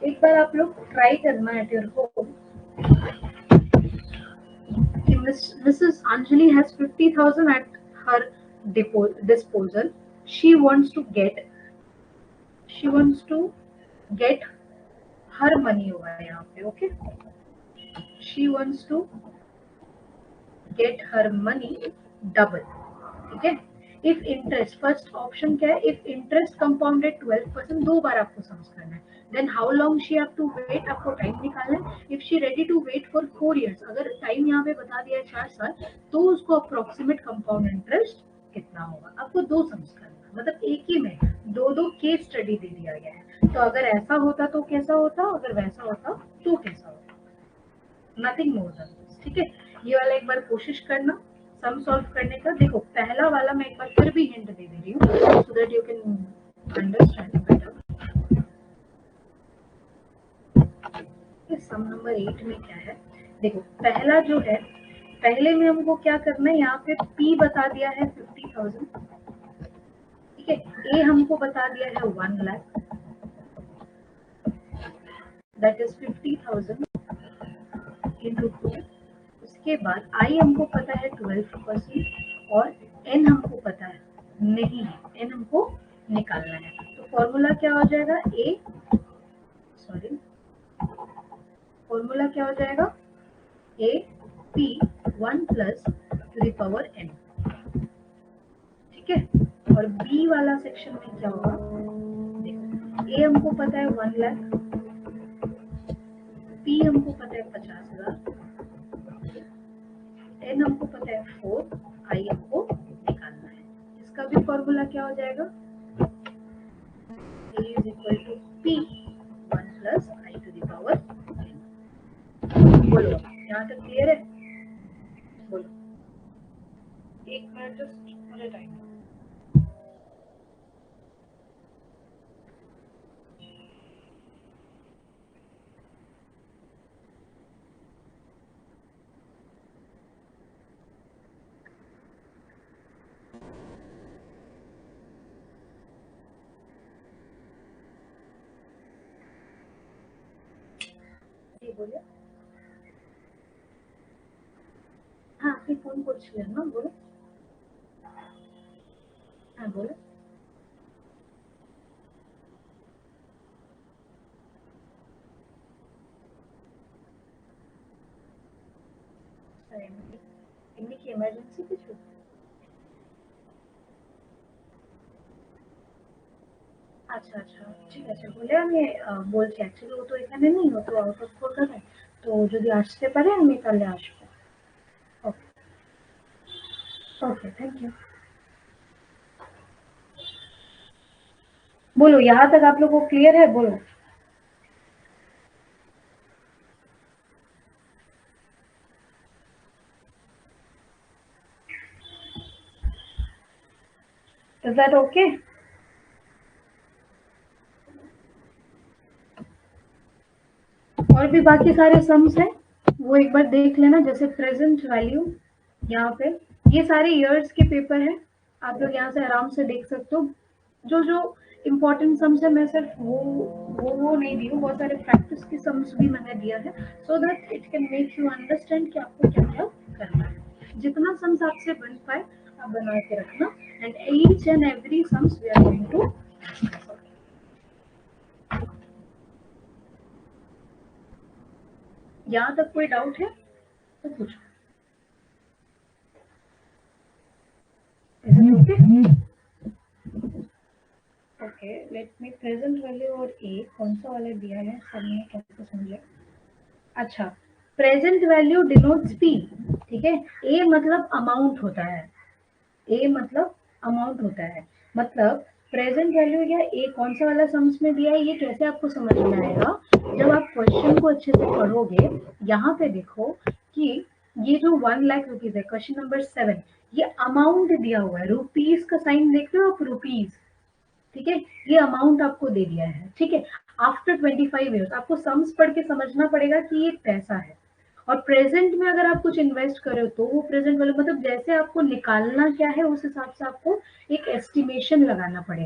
एक बार आप लोग ट्राई करना at your home. Mrs. Anjali has 50,000 at her disposal. She wants to get her money होगा यहाँ पे, okay. She wants to get her money double, ठीक है। If interest, फर्स्ट ऑप्शन क्या है, if interest compounded 12%, दो बार आपको समझ करना है। Then how long she have to wait, आपको टाइम निकालना है। If she ready to wait for 4 years, अगर टाइम यहाँ पे बता दिया है 4 साल, तो उसको अप्रोक्सीमेट कंपाउंड इंटरेस्ट कितना होगा, आपको दो समझ करना है। मतलब एक ही में दो केस स्टडी दे दिया गया है, तो अगर ऐसा होता तो कैसा होता, अगर वैसा होता तो कैसा होता, नथिंग मोर देन दिस, ठीक है। ये वाला एक बार कोशिश करना सम सॉल्व करने का। देखो पहला वाला मैं एक बार फिर भी हिंट दे रही हूँ so that you can understand better. Sum number 8 में क्या है, देखो पहला जो है, पहले में हमको क्या करना है, यहाँ पे P बता दिया है 50,000, ठीक है। A हमको बता दिया है 1 लाख, दैट इज 50,000 इंटू 2। उसके बाद I हमको पता है 12% और N हमको पता है नहीं है, N हमको निकालना है। तो फॉर्मूला क्या हो जाएगा, फॉर्मूला क्या हो जाएगा, A P 1 plus two the power N, ठीक है। और B वाला सेक्शन में क्या होगा, देखो A हमको पता है 1 लाख, P हमको पता है 50,000, N हमको पता है 4, I हमको निकालना है। इसका भी फॉर्मूला क्या हो जाएगा, A is equal to P 1 plus I to the power N। बोलो यहाँ तक क्लियर है, बोलो। एक मिनट जस्ट मुझे टाइम। बोलिए, हाँ আপনি ফোন করছিলেন না, बोलो। हाँ बोलो। এমনি কি এমার্জেন্সি কিছু? আচ্ছা আচ্ছা ঠিক আছে, বলে আমি বলছি। অ্যাকচুয়ালি ও তো এখানে নেই, ও তো আউট অফ কলকাতায়, তো যদি আসতে পারে আমি তাহলে আসবো। ওকে, ओके, थैंक यू। बोलो, यहाँ तक आप लोगों को क्लियर है? बोलो। Is that okay? और भी बाकी सारे सम्स हैं, वो एक बार देख लेना। जैसे प्रेजेंट वैल्यू, यहाँ पे ये सारे ईयर्स के पेपर है, आप लोग यहाँ से आराम से देख सकते हो। जो जो इम्पोर्टेंट सम्स है, मैं सिर्फ वो नहीं दी हूँ, बहुत सारे प्रैक्टिस के सम्स भी मैंने दिया है, so that it can make you understand कि आपको क्या क्या करना है। जितना सम्स आपसे बन पाए आप बना के रखना, and each and every sums we are going to. यहाँ तक कोई डाउट है तो पूछो। Okay, okay, let me present value और ए कौन सा वाला दिया है सर ने, कैसे समझे? अच्छा, प्रेजेंट वैल्यू डिनोट्स पी, ठीक है। ए मतलब अमाउंट होता है, ए मतलब अमाउंट होता है, मतलब प्रेजेंट वैल्यू या ए कौन सा वाला सम्स में दिया है ये कैसे आपको समझ में आएगा? जब आप क्वेश्चन को अच्छे से पढ़ोगे, यहाँ पे देखो कि ये जो 1 लाख रुपीज है, क्वेश्चन नंबर 7, ये अमाउंट दिया हुआ है, रुपीज का साइन देखते हो आप, रुपीज, ठीक है, ये अमाउंट आपको दे दिया है, ठीक है। आफ्टर 25 ईयर्स आपको सम्स पढ़ के समझना पड़ेगा कि ये पैसा है। और प्रेजेंट में अगर आप कुछ इन्वेस्ट कर रहे हो तो वो प्रेजेंट वाले, मतलब जैसे आपको निकालना क्या है उस हिसाब से आपको एक एस्टिमेशन लगाना पड़ेगा।